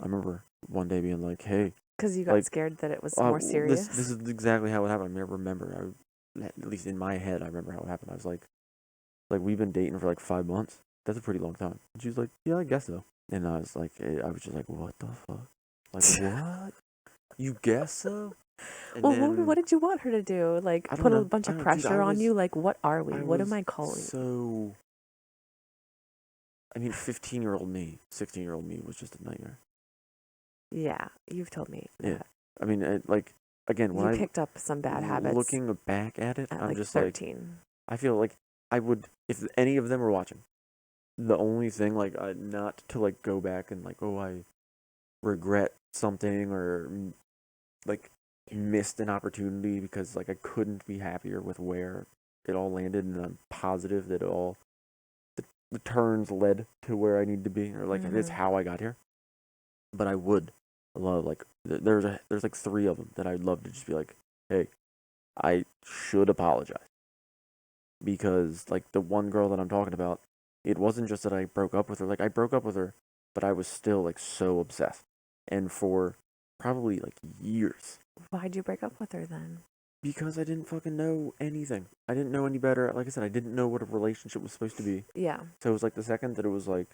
remember one day being like, hey. Because you got scared that it was more serious? This is exactly how it happened. I remember, at least in my head, I remember how it happened. I was like, we've been dating for like 5 months. That's a pretty long time. And she was like, yeah, I guess so. And I was like, just like, what the fuck? Like, what? You guess so? And well, what did you want her to do? Like, put a bunch of pressure on you? Like, what are we? What am I calling? So, I mean, 15-year-old me, 16-year-old me was just a nightmare. Yeah, you've told me that. Yeah. I mean, again, when you picked up some bad habits. Looking back at it, I'm like just 13. like, I feel like I would, if any of them were watching, the only thing, like, not to, like, go back and, like, oh, I regret something or, like, missed an opportunity because, like, I couldn't be happier with where it all landed, and I'm positive that the turns led to where I need to be, or like it's how I got here. But I would love, like, there's like 3 of them that I'd love to just be like, hey, I should apologize, because like the one girl that I'm talking about, it wasn't just that I broke up with her. Like, I broke up with her, but I was still like so obsessed, and for probably like years. Why'd you break up with her then? Because I didn't fucking know anything. I didn't know any better. Like I said, I didn't know what a relationship was supposed to be. Yeah. So it was like the second that it was like,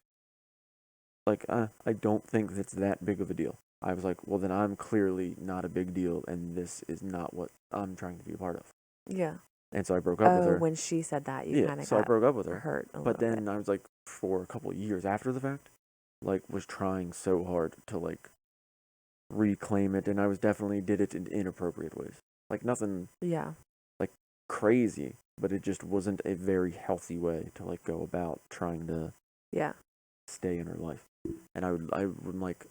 I don't think it's that big of a deal. I was like, well, then I'm clearly not a big deal, and this is not what I'm trying to be a part of. Yeah. And so I broke up with her. When she said that, you kind of so I broke up with her. Hurt a but then bit. I was like, for a couple of years after the fact, like, was trying so hard to like reclaim it, and I was definitely did it in inappropriate ways. Like, nothing. Yeah. Like, crazy, but it just wasn't a very healthy way to like go about trying to. Yeah. Stay in her life. And I would like,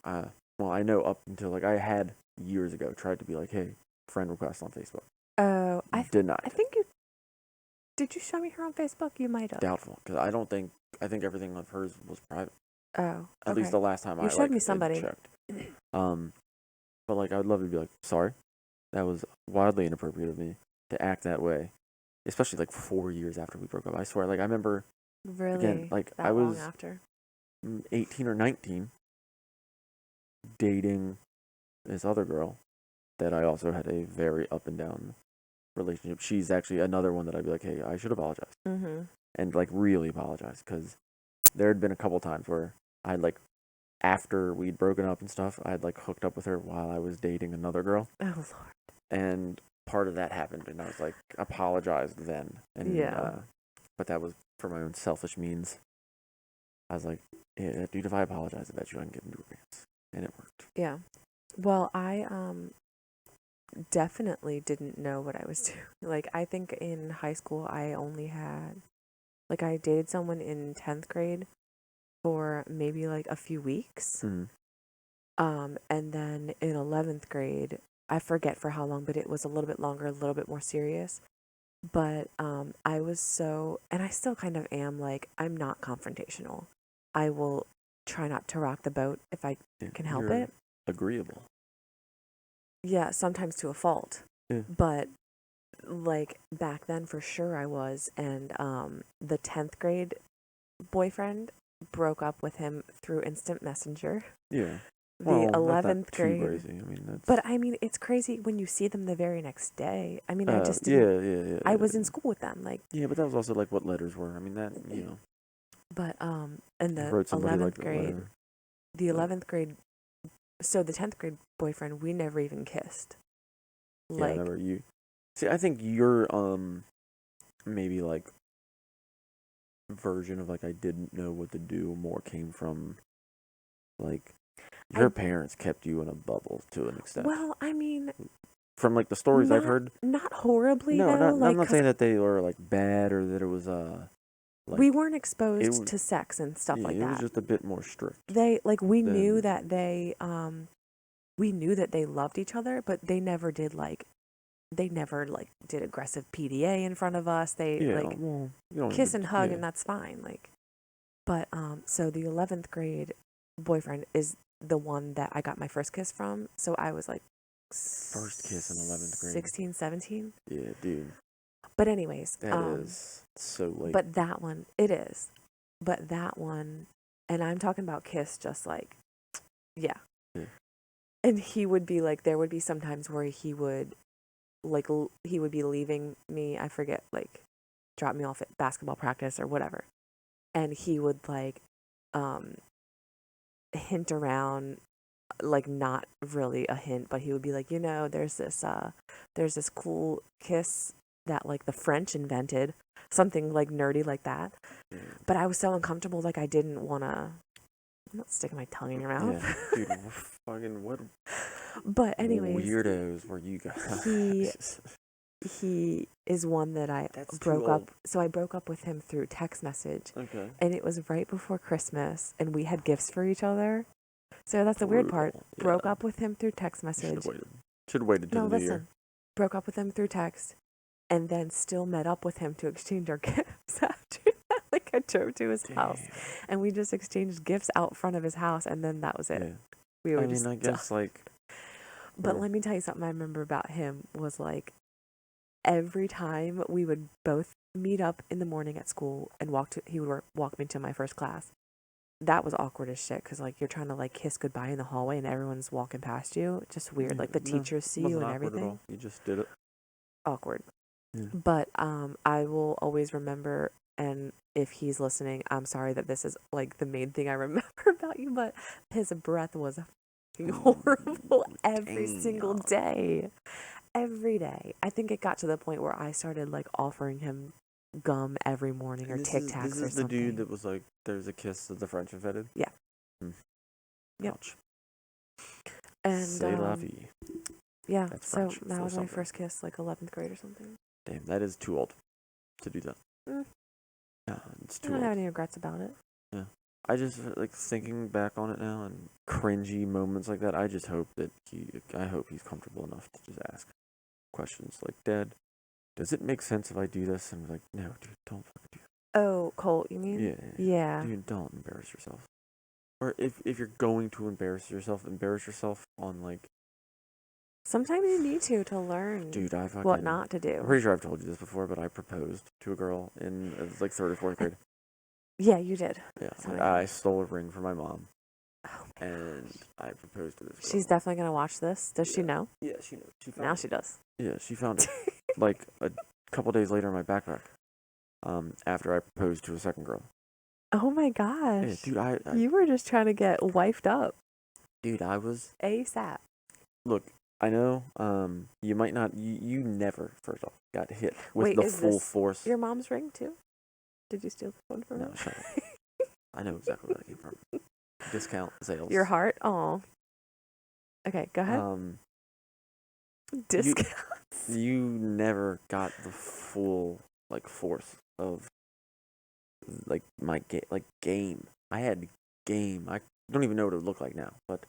well, I know up until like I had years ago tried to be like, hey, friend request on Facebook. Oh, denied. I think did you show me her on Facebook? You might have. Doubtful, because I think everything of hers was private. Oh, okay. At least the last time you showed me somebody. Checked. But like, I would love to be like, sorry, that was wildly inappropriate of me to act that way, especially like 4 years after we broke up. I swear, like, I remember. Really? Again, like, that I was long after 18 or 19, dating this other girl that I also had a very up and down relationship. She's actually another one that I'd be like, hey, I should apologize. And like really apologize, because there had been a couple times where I'd like, after we'd broken up and stuff, I'd like hooked up with her while I was dating another girl. Oh, Lord. And part of that happened, and I was like, apologized then. And but that was for my own selfish means. I was like, yeah, dude, if I apologize, I bet you I can get into her pants. And it worked. Yeah. Well, I definitely didn't know what I was doing. Like, I think in high school, I only had, like, I dated someone in 10th grade for maybe like a few weeks. And then in 11th grade, I forget for how long, but it was a little bit longer, a little bit more serious. But I was so, and I still kind of am, like, I'm not confrontational. I will try not to rock the boat if I can help it. Agreeable. Yeah, sometimes to a fault. Yeah. But like back then for sure I was, and the 10th grade boyfriend broke up with him through instant messenger. Yeah. The 11th grade. Too crazy. I mean, that's... But I mean, it's crazy when you see them the very next day. I mean, I just didn't, I was in school with them, like. Yeah, but that was also like what letters were. I mean, that, you know. But in the 11th grade, the 11th grade, so the 10th grade boyfriend, we never even kissed. Like, yeah, never. You see, I think your maybe like version of like I didn't know what to do more came from like your parents kept you in a bubble to an extent. Well, I mean, from like the stories I've heard, not horribly. No, though, I'm not saying that they were like bad or that it was like, we weren't exposed to sex and stuff like that. It was just a bit more strict. They we knew that they loved each other, but they never did did aggressive PDA in front of us. They kiss and hug, and that's fine. Like, but so the 11th grade boyfriend is the one that I got my first kiss from. So I was like, first kiss in 11th grade, 16, 17. Yeah, dude. But anyways, that is so late. But that one, it is. But that one, and I'm talking about kiss, just like, yeah. And he would be like, there would be some times where he would be leaving me, I forget, like, drop me off at basketball practice or whatever. And he would, like, hint around, like, not really a hint, but he would be like, you know, there's this cool kiss that, like, the French invented, something, like, nerdy like that. But I was so uncomfortable, like, I didn't want to, I'm not sticking my tongue in your mouth. Yeah, dude, fucking what. But anyways, weirdos were you guys? He is one that I broke up. So I broke up with him through text message. Okay. And it was right before Christmas, and we had gifts for each other. So that's the weird part. Yeah. Broke up with him through text message. Should have waited till the new year. Broke up with him through text. and then still met up with him to exchange our gifts after that. Like, I drove to his house, and we just exchanged gifts out front of his house, and then that was it. Yeah. We were I mean, I guess, like... But let me tell you something I remember about him was, like, every time we would both meet up in the morning at school and he would walk me to my first class. That was awkward as shit, because, like, you're trying to, like, kiss goodbye in the hallway and everyone's walking past you. Just weird. Yeah, like, the teachers see you and everything. At all. You just did it. Awkward. Yeah. But I will always remember, and if he's listening, I'm sorry that this is, like, the main thing I remember about you, but his breath was horrible every single day. Every day. I think it got to the point where I started, like, offering him gum every morning or Tic Tacs or something. This is the dude that was like, there's a kiss that the French invented? Yeah. Yep. Ouch. And, C'est la vie. Yeah, so that was my first kiss, like 11th grade or something. Damn, that is too old to do that. Yeah, it's too old. I don't have any regrets about it. Yeah. I just, like, thinking back on it now and cringy moments like that, I just hope that I hope he's comfortable enough to just ask questions like, Dad, does it make sense if I do this? And I'm like, no, dude, don't fucking do that. Oh, Colt, you mean? Yeah. Dude, don't embarrass yourself. Or if you're going to embarrass yourself on, like... Sometimes you need to learn, dude, what not to do. I'm pretty sure I've told you this before, but I proposed to a girl in, like, 3rd or 4th grade. Yeah, you did. Yeah, I stole a ring from my mom. And I proposed to this girl. She's definitely going to watch this. Does she know? Yeah, she knows. She does. Yeah, she found it, like, a couple days later in my backpack. After I proposed to a second girl. Oh my gosh. Yeah, dude, you were just trying to get wifed up. Dude, I was... ASAP. Look, I know, you might not... You never, first off, got hit with the full force. Your mom's ring, too? Did you steal the phone from her? No, shut up. I know exactly where that came from. Discount sales. Your heart? Oh. Okay, go ahead. Discounts. You never got the full, like, force of, like, my game. I had game. I don't even know what it would look like now, but...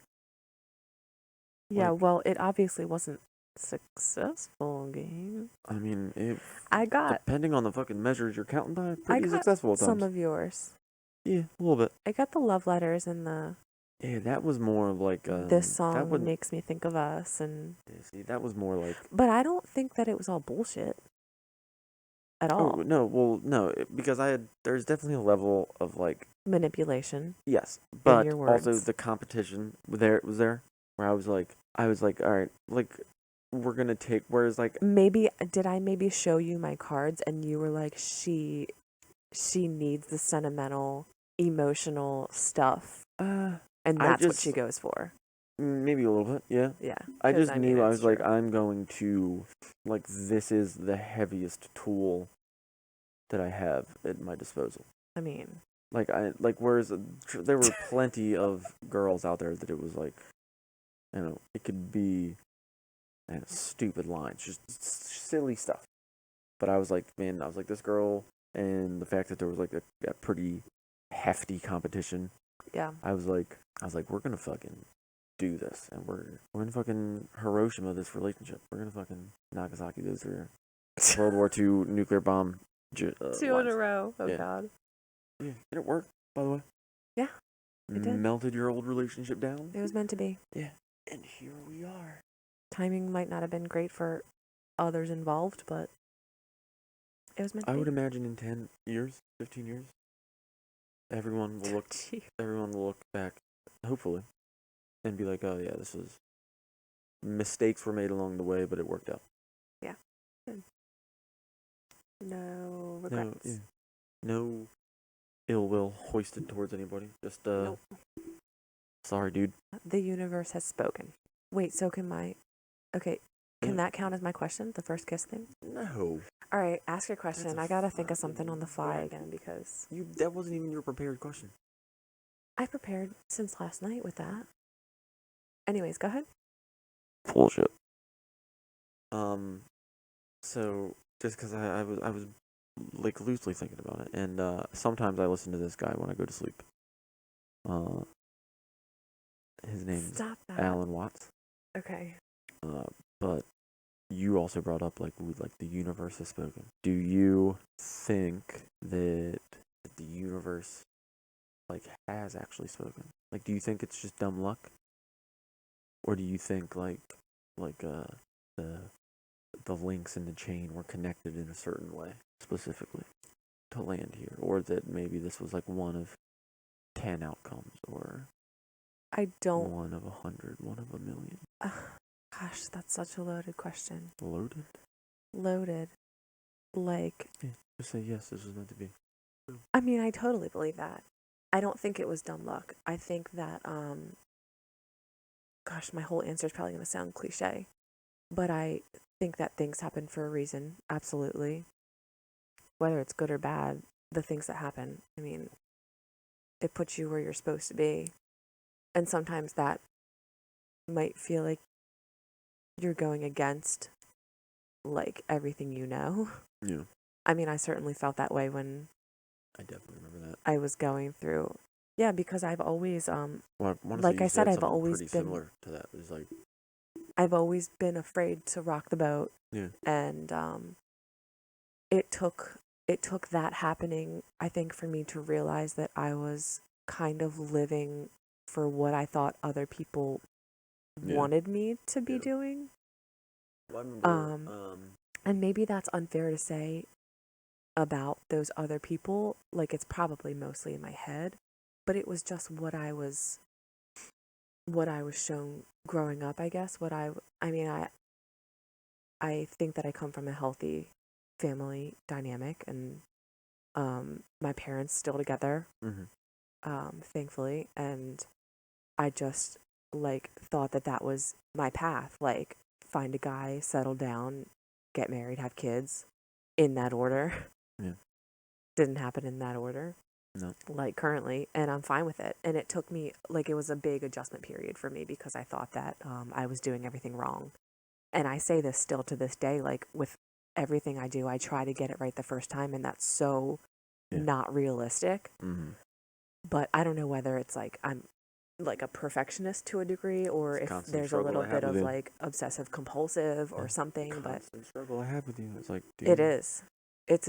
Yeah, well, it obviously wasn't successful game. I mean, depending on the fucking measures you're counting by, pretty successful at times. Some of yours. Yeah, a little bit. I got the love letters and the... Yeah, that was more like... this song makes me think of us, and... Yeah, see, that was more like... But I don't think that it was all bullshit. At all. Oh, no, well, no, because there's definitely a level of, like... manipulation. Yes, but also the competition was there, where I was like, all right, like, we're gonna take, whereas, like... Did I maybe show you my cards, and you were like, she needs the sentimental, emotional stuff, and that's what she goes for. Maybe a little bit, yeah. Yeah. I just knew, I was like, I'm going to, like, this is the heaviest tool that I have at my disposal. I mean... whereas there were plenty of girls out there that it was like, you know, it could be stupid lines, just silly stuff. But I was like, this girl, and the fact that there was like a pretty hefty competition. Yeah. I was like, we're gonna fucking do this, and we're gonna fucking Hiroshima this relationship. We're gonna fucking Nagasaki those World War II nuclear bomb. 2 in a row. Oh yeah. God. Yeah, and it worked, by the way. Yeah, it did. Melted your old relationship down. It was meant to be. Yeah, and here we are. Timing might not have been great for others involved, but it was meant to be. I would imagine in 10 years, 15 years, everyone will look back, hopefully, and be like, oh yeah, mistakes were made along the way, but it worked out. Yeah. Good. No regrets. No ill will hoisted towards anybody. Just, nope. Sorry, dude. The universe has spoken. Wait, so can that count as my question? The first kiss thing? No. All right, ask your question. I gotta think of something on the fly again because... That wasn't even your prepared question. I prepared since last night with that. Anyways, go ahead. Bullshit. So, just because I was like loosely thinking about it, and sometimes I listen to this guy when I go to sleep. His name's Alan Watts. Okay. But you also brought up like the universe has spoken. Do you think that the universe like has actually spoken? Like, do you think it's just dumb luck, or do you think the the links in the chain were connected in a certain way specifically to land here, or that maybe this was like one of 10 outcomes, or I don't. one of 100, one of a million? Gosh, that's such a loaded question. Loaded. Like, yeah, just say yes. This was meant to be. I mean, I totally believe that. I don't think it was dumb luck. I think that gosh, my whole answer is probably going to sound cliche, but I think that things happen for a reason. Absolutely. Whether it's good or bad, the things that happen, I mean, it puts you where you're supposed to be. And sometimes that might feel like you're going against like everything you know. Yeah. I mean, I certainly felt that way when I definitely remember that. I was going through. Yeah, because I've always well, like I said, I've always been similar to that. It's like I've always been afraid to rock the boat. Yeah. And it took that happening, I think, for me to realize that I was kind of living for what I thought other people wanted me to be doing. Well, I remember, and maybe that's unfair to say about those other people. Like, it's probably mostly in my head, but it was just what I was shown growing up, I guess. I think that I come from a healthy family dynamic, and my parents still together, thankfully, and I just like thought that was my path. Like, find a guy, settle down, get married, have kids, in that order. Yeah. Didn't happen in that order. No. Like currently, and I'm fine with it. And it took me, like, it was a big adjustment period for me because I thought that I was doing everything wrong. And I say this still to this day, like, with everything I do, I try to get it right the first time, and that's so not realistic. Mm-hmm. But I don't know whether it's like I'm like a perfectionist to a degree, or if there's a little bit of like obsessive compulsive or something. Constant struggle I have with you. It's like, dude, it is. It's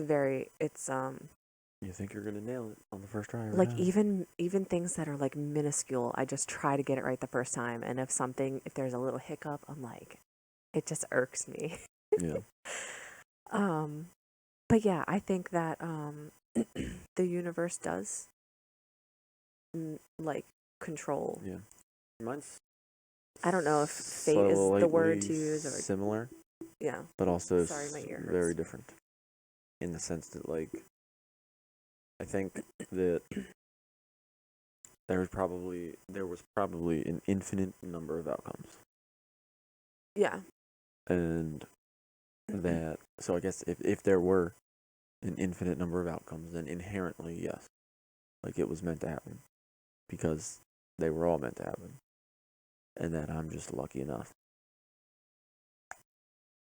you think you're gonna nail it on the first try? Like, even things that are like minuscule, I just try to get it right the first time. And if there's a little hiccup, I'm like, it just irks me. Yeah. But yeah, I think that the universe does like control. Yeah. Mine's, I don't know if fate is the word to use, or similar. Yeah. But also Sorry, my ear hurts. Very different. In the sense that, like, I think that there was probably an infinite number of outcomes. Yeah. And that, so I guess if there were an infinite number of outcomes, then inherently, yes. Like, it was meant to happen. Because they were all meant to happen. And that I'm just lucky enough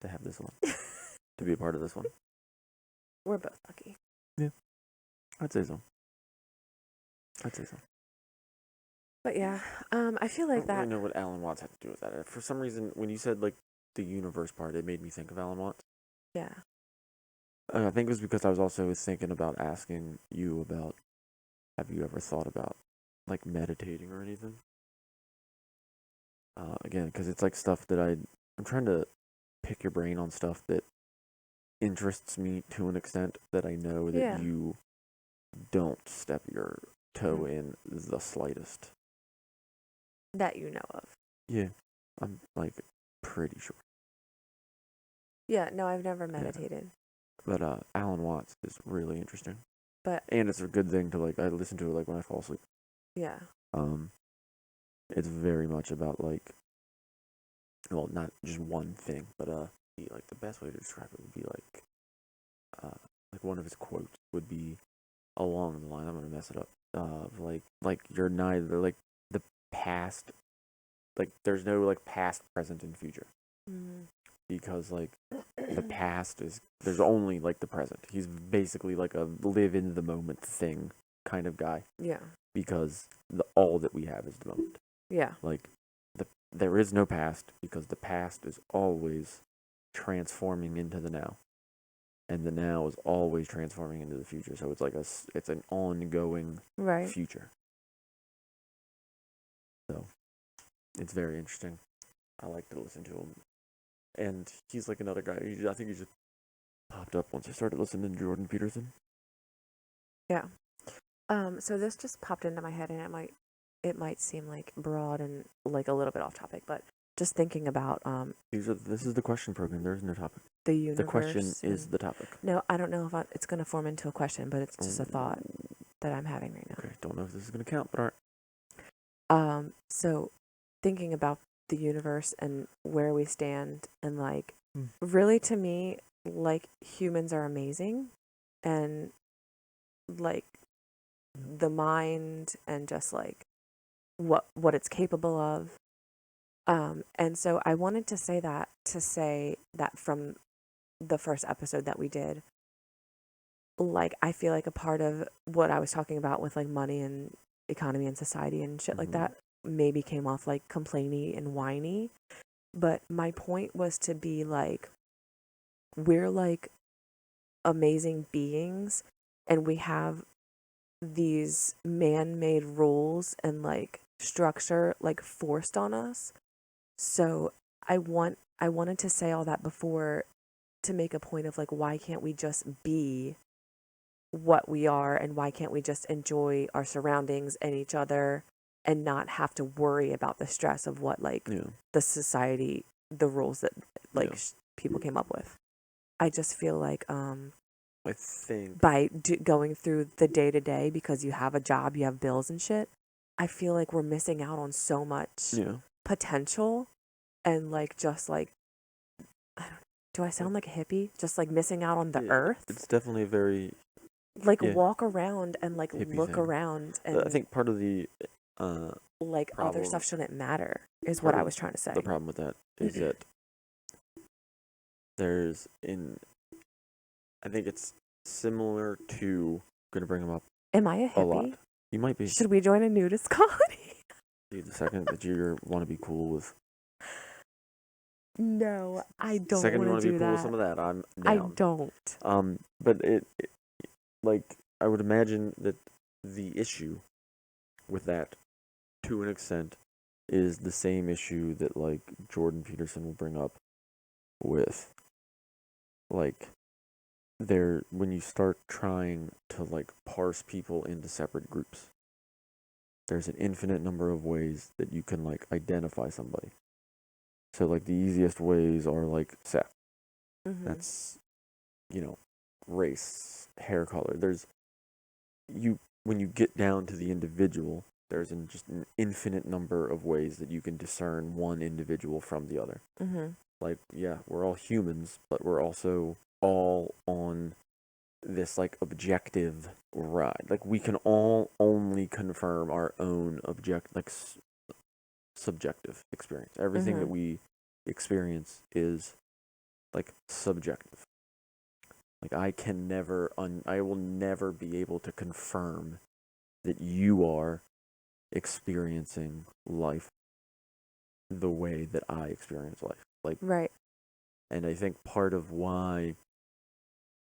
to have this one. To be a part of this one. We're both lucky. Yeah. I'd say so. But yeah, I feel like that. I don't really know what Alan Watts had to do with that. For some reason, when you said, like, the universe part, it made me think of Alan Watts. Yeah. I think it was because I was also thinking about asking you about, have you ever thought about, like, meditating or anything? Again, because it's like stuff that I'm trying to pick your brain on stuff that interests me to an extent that I know that you don't step your toe in the slightest. That you know of. Yeah, I'm, like, pretty sure. Yeah, no, I've never meditated. Yeah. But Alan Watts is really interesting. And it's a good thing to, like, I listen to it, like, when I fall asleep. Yeah. It's very much about, like, well, not just one thing, but like, the best way to describe it would be like one of his quotes would be along the line, I'm gonna mess it up, of like you're neither, like, the past, like, there's no, like, past, present, and future. Because, like, the past is, there's only, like, the present. He's basically like a live in the moment thing kind of guy. Yeah. Because all that we have is the moment. Yeah. Like, there is no past, because the past is always transforming into the now, and the now is always transforming into the future. So it's like it's an ongoing future. So it's very interesting. I like to listen to him, and he's like another guy. I think he just popped up once I started listening to Jordan Peterson. Yeah. So this just popped into my head, and it might seem like broad and like a little bit off topic, but just thinking about this is the question program. There's no topic. The universe. The question is the topic. No, I don't know if it's going to form into a question, but it's just a thought that I'm having right now. Okay, don't know if this is going to count, but all right. So thinking about the universe and where we stand, and like really to me, like humans are amazing, and like the mind and just like what it's capable of. And so I wanted to say that from the first episode that we did, like I feel like a part of what I was talking about with like money and economy and society and shit like that maybe came off like complainy and whiny, but my point was to be like, we're like amazing beings, and we have these man-made rules and like structure like forced on us. So I wanted to say all that before to make a point of like, why can't we just be what we are, and why can't we just enjoy our surroundings and each other and not have to worry about the stress of what like the society, the rules that like people came up with. I just feel like I think by going through the day to day, because you have a job, you have bills and shit, I feel like we're missing out on so much potential, and like just like, I don't know, do I sound like a hippie? Just like missing out on the earth. It's definitely a very like walk around and like look around, and I think part of the like problem, other stuff shouldn't matter is what I was trying to say. The problem with that is that I think it's similar to, gonna bring them up. Am I a hippie? A lot. You might be. Should we join a nudist colony? Dude, the second that you want to be cool with. No, I don't want to do that. The second you want to be cool with some of that, I'm down. I don't. But it like, I would imagine that the issue with that, to an extent, is the same issue that like Jordan Peterson will bring up with like when you start trying to like parse people into separate groups, there's an infinite number of ways that you can like identify somebody. So like the easiest ways are like sex. That's, race, hair color. When you get down to the individual, there's just an infinite number of ways that you can discern one individual from the other. Like, we're all humans, but we're also all on this like objective ride. Like, we can all only confirm our own subjective experience. Everything that we experience is like subjective. Like, I will never be able to confirm that you are experiencing life the way that I experience life. Like, right. And I think part of why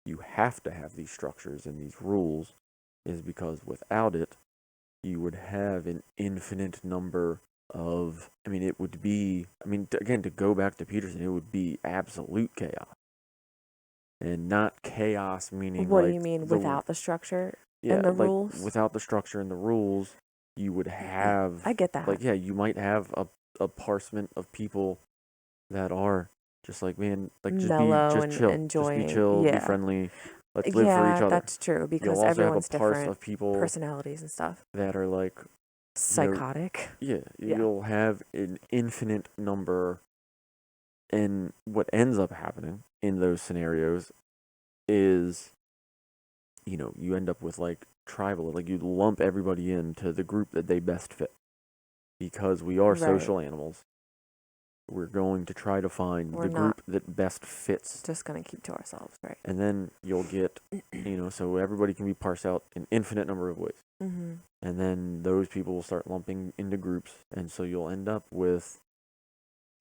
you have to have these structures and these rules is because without it, you would have an infinite number of, it would be, again, to go back to Peterson, it would be absolute chaos. And not chaos meaning what do you mean without the structure and the rules? Without the structure and the rules, you would have... I get that. Like, you might have a parsement of people that are just like, man, like, just chill. Enjoying, just be chill, be friendly. Let's live for each other. That's true, because everyone's different of people personalities and stuff. That are like... psychotic. You'll have an infinite number, and what ends up happening in those scenarios is, you end up with like tribal, like you lump everybody into the group that they best fit, because we are social animals. We're going to try to find the group that best fits. Just going to keep to ourselves, right? And then you'll get, so everybody can be parsed out an infinite number of ways. Mm-hmm. And then those people will start lumping into groups, and so you'll end up with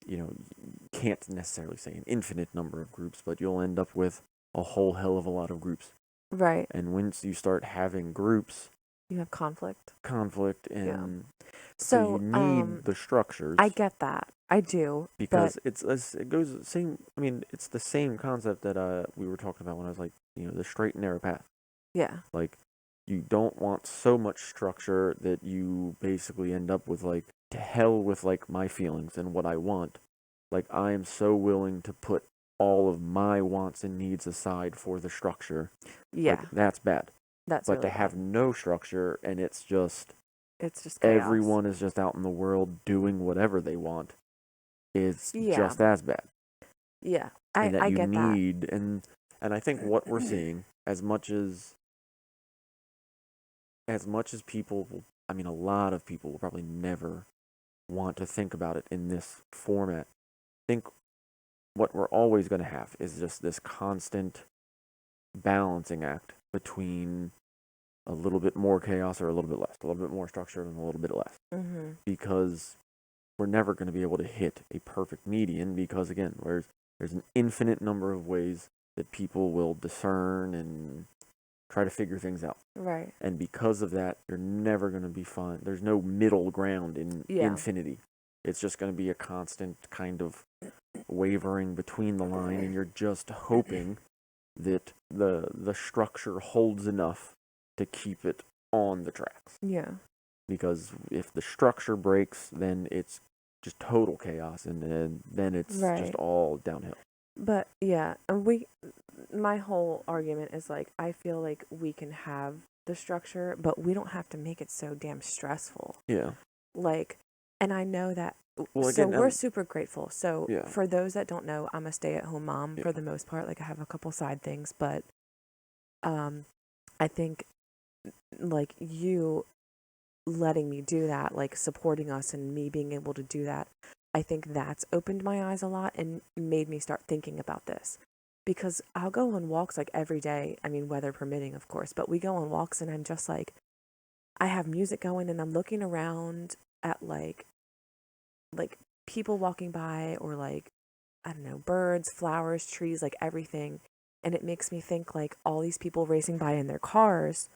you can't necessarily say an infinite number of groups, but you'll end up with a whole hell of a lot of groups. Right. And once you start having groups, you have conflict, and so you need the structures. I get that. I do. Because it goes the same. I mean, it's the same concept that we were talking about when I was like, the straight and narrow path. Yeah. Like, you don't want so much structure that you basically end up with like, to hell with like my feelings and what I want. Like, I am so willing to put all of my wants and needs aside for the structure. Yeah. Like, that's bad. But really to have no structure and it's just chaos. Everyone is just out in the world doing whatever they want is just as bad. Yeah. I get need that. And I think what we're seeing, as much as people will, I mean, a lot of people will probably never want to think about it in this format. I think what we're always going to have is just this constant balancing act between a little bit more chaos or a little bit less, a little bit more structure and a little bit less. Mm-hmm. Because we're never going to be able to hit a perfect median because, again, there's an infinite number of ways that people will discern and try to figure things out. Right. And because of that, you're never going to be fine. There's no middle ground in infinity. It's just going to be a constant kind of wavering between the line, and you're just hoping that the structure holds enough to keep it on the tracks. Yeah. Because if the structure breaks, then it's just total chaos, and then it's just all downhill. But yeah, my whole argument is like, I feel like we can have the structure, but we don't have to make it so damn stressful. Yeah. Like, and I know that. Well, again, so we're super grateful. So for those that don't know, I'm a stay-at-home mom for the most part. Like, I have a couple side things, but I think like you letting me do that, like supporting us and me being able to do that, I think that's opened my eyes a lot and made me start thinking about this. Because I'll go on walks like every day, I mean, weather permitting, of course, but we go on walks and I'm just like, I have music going and I'm looking around at like people walking by or like, I don't know, birds, flowers, trees, like everything. And it makes me think like all these people racing by in their cars,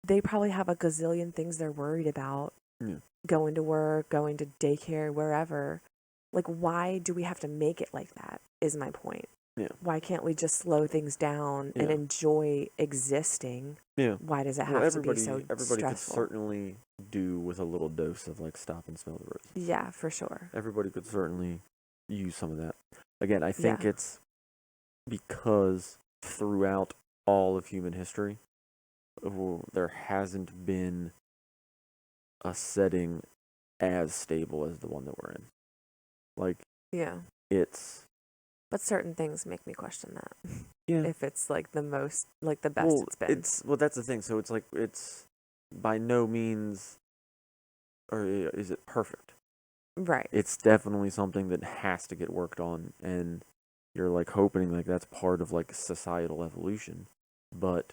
they probably have a gazillion things they're worried about. Yeah. Going to work, going to daycare, wherever. Like, why do we have to make it like that, is my point. Yeah. Why can't we just slow things down and enjoy existing? Yeah. Why does it have to be so everybody stressful? Could certainly do with a little dose of, like, stop and smell the roses. Yeah, for sure. Everybody could certainly use some of that. Again, I think it's because throughout all of human history, there hasn't been a setting as stable as the one that we're in. Like, but certain things make me question that. Yeah. If it's like the most, like the best it's been. Well, that's the thing. So it's like, it's by no means, or is it perfect? Right. It's definitely something that has to get worked on, and you're like hoping like that's part of like societal evolution, but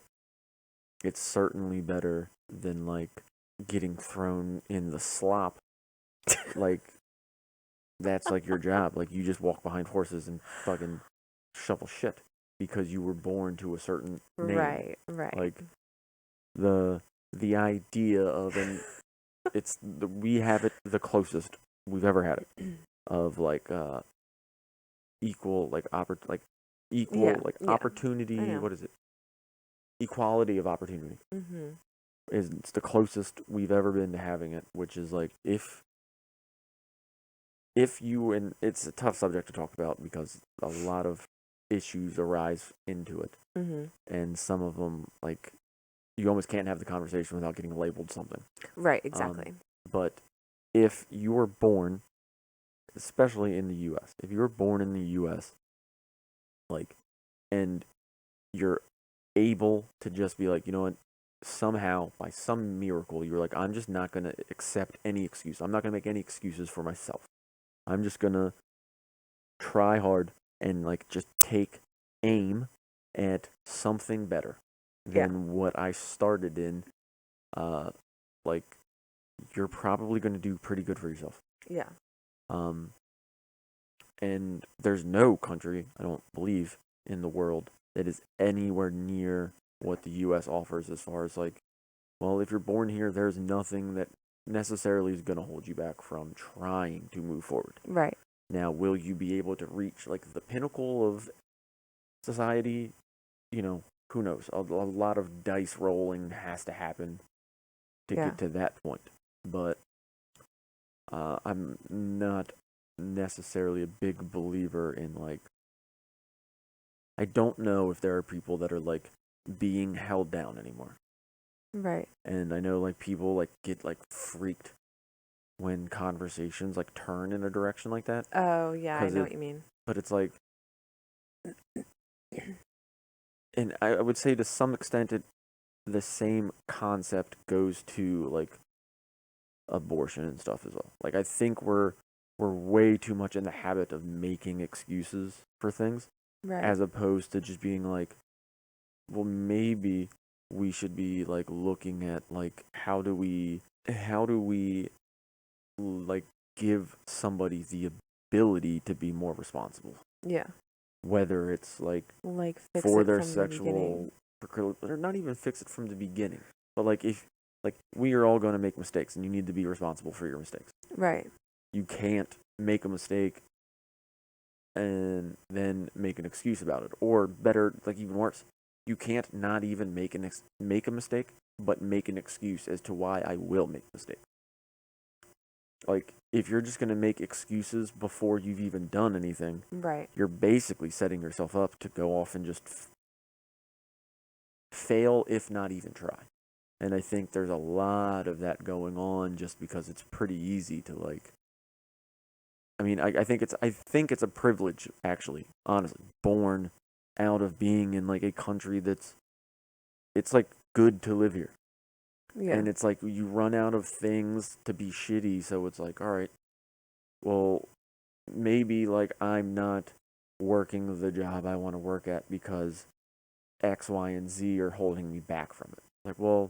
it's certainly better than like getting thrown in the slop. Like, that's like your job. Like, you just walk behind horses and fucking shovel shit because you were born to a certain name. Right. Like, the idea of, and we have it the closest we've ever had it of like equal like opportunity. What is it? Equality of opportunity. Mm-hmm. It's the closest we've ever been to having it, which is like if you, and it's a tough subject to talk about because a lot of issues arise into it, and some of them, like, you almost can't have the conversation without getting labeled something. Right, exactly. But if you were born, especially in the U.S., if you were born in the U.S., like, and you're able to just be like, you know what, somehow, by some miracle, you're like, I'm just not going to accept any excuse. I'm not going to make any excuses for myself. I'm just going to try hard and, like, just take aim at something better than what I started in. Like, you're probably going to do pretty good for yourself. Yeah. And there's no country, I don't believe, in the world that is anywhere near what the U.S. offers as far as like, well, if you're born here, there's nothing that necessarily is going to hold you back from trying to move forward. Right. Now, will you be able to reach like the pinnacle of society? You know, who knows? A lot of dice rolling has to happen to get to that point. But I'm not necessarily a big believer in like, I don't know if there are people that are like being held down anymore. Right. And I know like people like get like freaked when conversations like turn in a direction like that. Oh yeah, I know what you mean. But it's like, and I would say to some extent the same concept goes to like abortion and stuff as well. Like I think we're way too much in the habit of making excuses for things, right, as opposed to just being like, well, maybe we should be like looking at like how do we like give somebody the ability to be more responsible. Yeah. Whether it's like fix for it their from sexual, or not even fix it from the beginning, but like if like we are all going to make mistakes and you need to be responsible for your mistakes. Right. You can't make a mistake and then make an excuse about it, or better, like even worse, you can't not even make a mistake, but make an excuse as to why I will make a mistake. Like if you're just going to make excuses before you've even done anything, right, you're basically setting yourself up to go off and just fail, if not even try. And I think there's a lot of that going on just because it's pretty easy to like. I mean, I think it's a privilege, actually, honestly, born out of being in like a country it's like good to live here. Yeah. And it's like you run out of things to be shitty, so it's like, all right, well, maybe like I'm not working the job I want to work at because X, Y, and Z are holding me back from it. Like, well,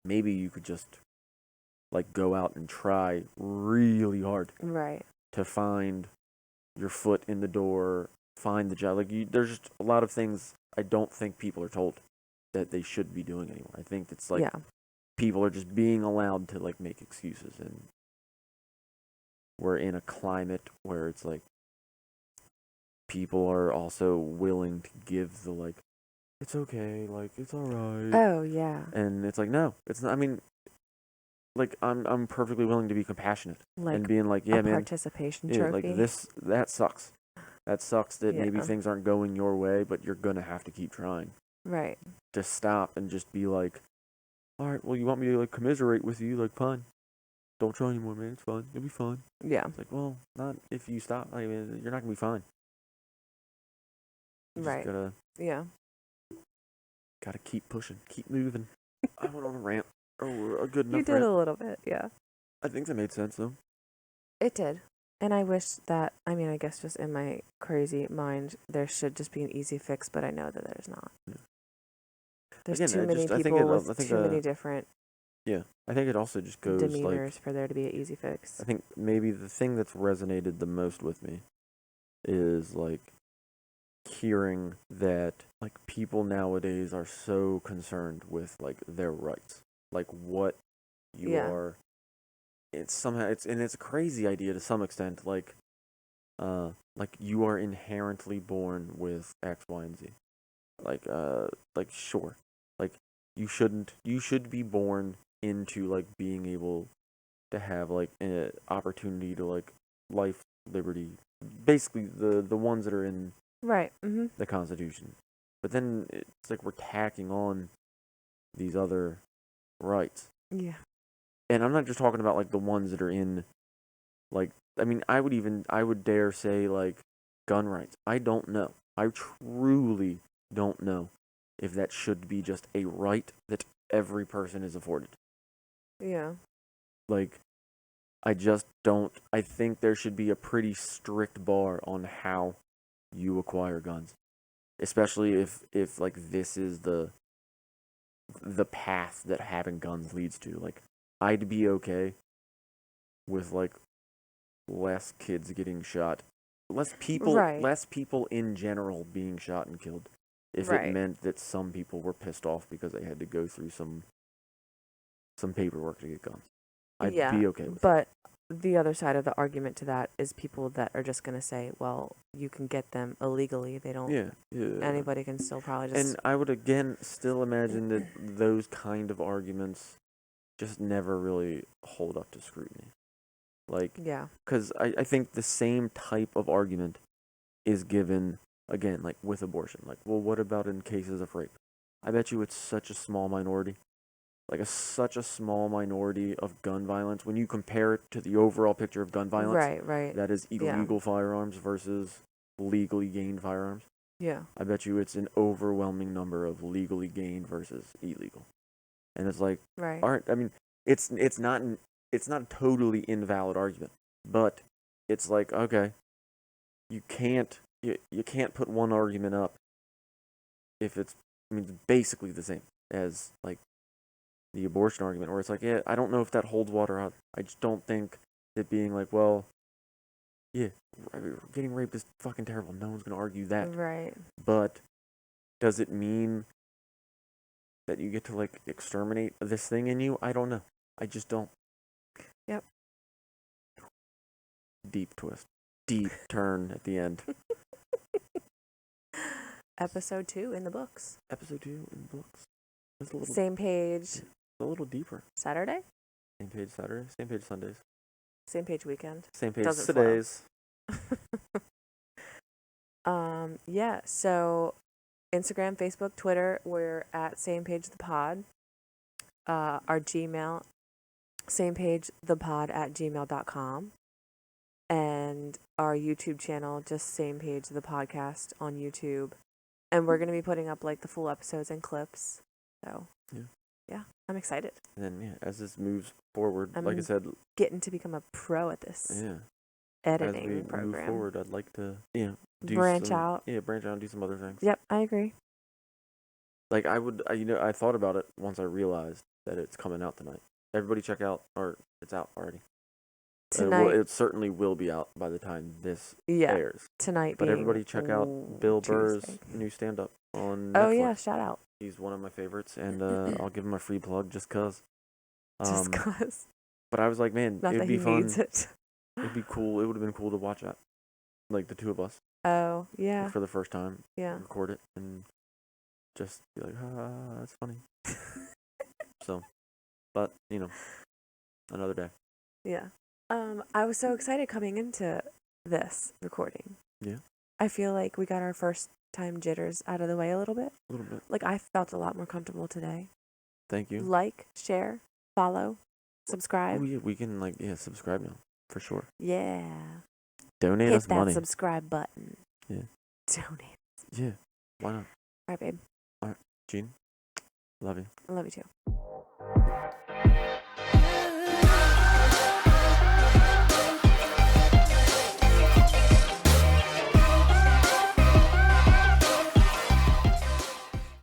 maybe you could just like go out and try really hard, right, to find your foot in the door, find the job. Like, there's just a lot of things I don't think people are told that they should be doing anymore. I think it's like people are just being allowed to like make excuses, and we're in a climate where it's like people are also willing to give the like, it's okay, like it's all right. Oh yeah. And it's like, no, it's not. I mean, like I'm perfectly willing to be compassionate, like, and being like, yeah, man, participation trophy. Like that sucks. That sucks that maybe things aren't going your way, but you're gonna have to keep trying. Right. Just stop and just be like, all right, well, you want me to like commiserate with you? Like, fine. Don't try anymore, man. It's fine. It'll be fine. Yeah. It's like, well, not if you stop. I mean, you're not gonna be fine. You right. Gotta keep pushing, keep moving. I went on a rant. Oh, a good enough. You did rant. A little bit, yeah. I think that made sense though. It did. And I wish that, I mean, I guess just in my crazy mind, there should just be an easy fix, but I know that there's not. Yeah. There's too many people with too many different. Yeah, I think it also just goes demeanors like, for there to be an easy fix. I think maybe the thing that's resonated the most with me is like hearing that like people nowadays are so concerned with like their rights, like what you are. It's somehow it's a crazy idea to some extent, like you are inherently born with X, Y, and Z. Like sure. Like you should be born into like being able to have like an opportunity to like life, liberty, basically the ones that are in the Constitution. But then it's like we're tacking on these other rights. Yeah. And I'm not just talking about like the ones that are in like, I mean, I would dare say like gun rights. I don't know. I truly don't know if that should be just a right that every person is afforded. Yeah. Like, I just don't. I think there should be a pretty strict bar on how you acquire guns, especially if like this is the path that having guns leads to. Like, I'd be okay with like less kids getting shot, less people in general being shot and killed. If it meant that some people were pissed off because they had to go through some paperwork to get guns, I'd be okay with it. But the other side of the argument to that is people that are just going to say, well, you can get them illegally. They don't. Yeah. Anybody can still probably just. And I would again still imagine that those kind of arguments just never really hold up to scrutiny. Like, because I think the same type of argument is given, again, like with abortion. Like, well, what about in cases of rape? I bet you it's such a small minority. Like, such a small minority of gun violence. When you compare it to the overall picture of gun violence, that is illegal firearms versus legally gained firearms. Yeah. I bet you it's an overwhelming number of legally gained versus illegal. And it's like, I mean, it's not a totally invalid argument, but it's like, okay, you can't put one argument up if it's basically the same as like the abortion argument, where it's like, yeah, I don't know if that holds water out. I just don't think that being like, well, yeah, getting raped is fucking terrible. No one's gonna argue that. Right. But does it mean that you get to like exterminate this thing in you? I don't know. I just don't. Yep. Deep twist. Deep turn at the end. Episode 2 in the books. Episode 2 in the books. Same page. A little deeper. Saturday? Same page Saturday. Same page Sundays. Same page weekend. Same page Sundays. Yeah, so Instagram, Facebook, Twitter, we're at Same Page the Pod. Our Gmail, samepagethepod@gmail.com. And our YouTube channel, just Same Page the Podcast on YouTube. And we're going to be putting up like the full episodes and clips. So, yeah, I'm excited. And then, as this moves forward, like I said, getting to become a pro at this editing program. Move forward, I'd like to, branch out. Yeah, branch out and do some other things. Yep, I agree. Like I thought about it once I realized that it's coming out tonight. Everybody check out, or it's out already. Tonight. It certainly will be out by the time this airs. Tonight. But everybody check out Bill Burr's new stand-up on Netflix. Oh yeah, shout out. He's one of my favorites, and I'll give him a free plug just cause. Just cause. But I was like, man, it'd be fun. Needs it. It'd be cool. It would have been cool to watch that, like the two of us. Oh yeah. For the first time. Yeah. Record it and just be like, that's funny. So, but another day. Yeah. I was so excited coming into this recording. Yeah. I feel like we got our first time jitters out of the way a little bit. A little bit. Like I felt a lot more comfortable today. Thank you. Like, share, follow, subscribe. Oh, yeah, we can subscribe now for sure. Yeah. Donate us money. Hit that subscribe button. Yeah. Donate. Yeah. Why not? All right, babe. All right, Gene. Love you. I love you too.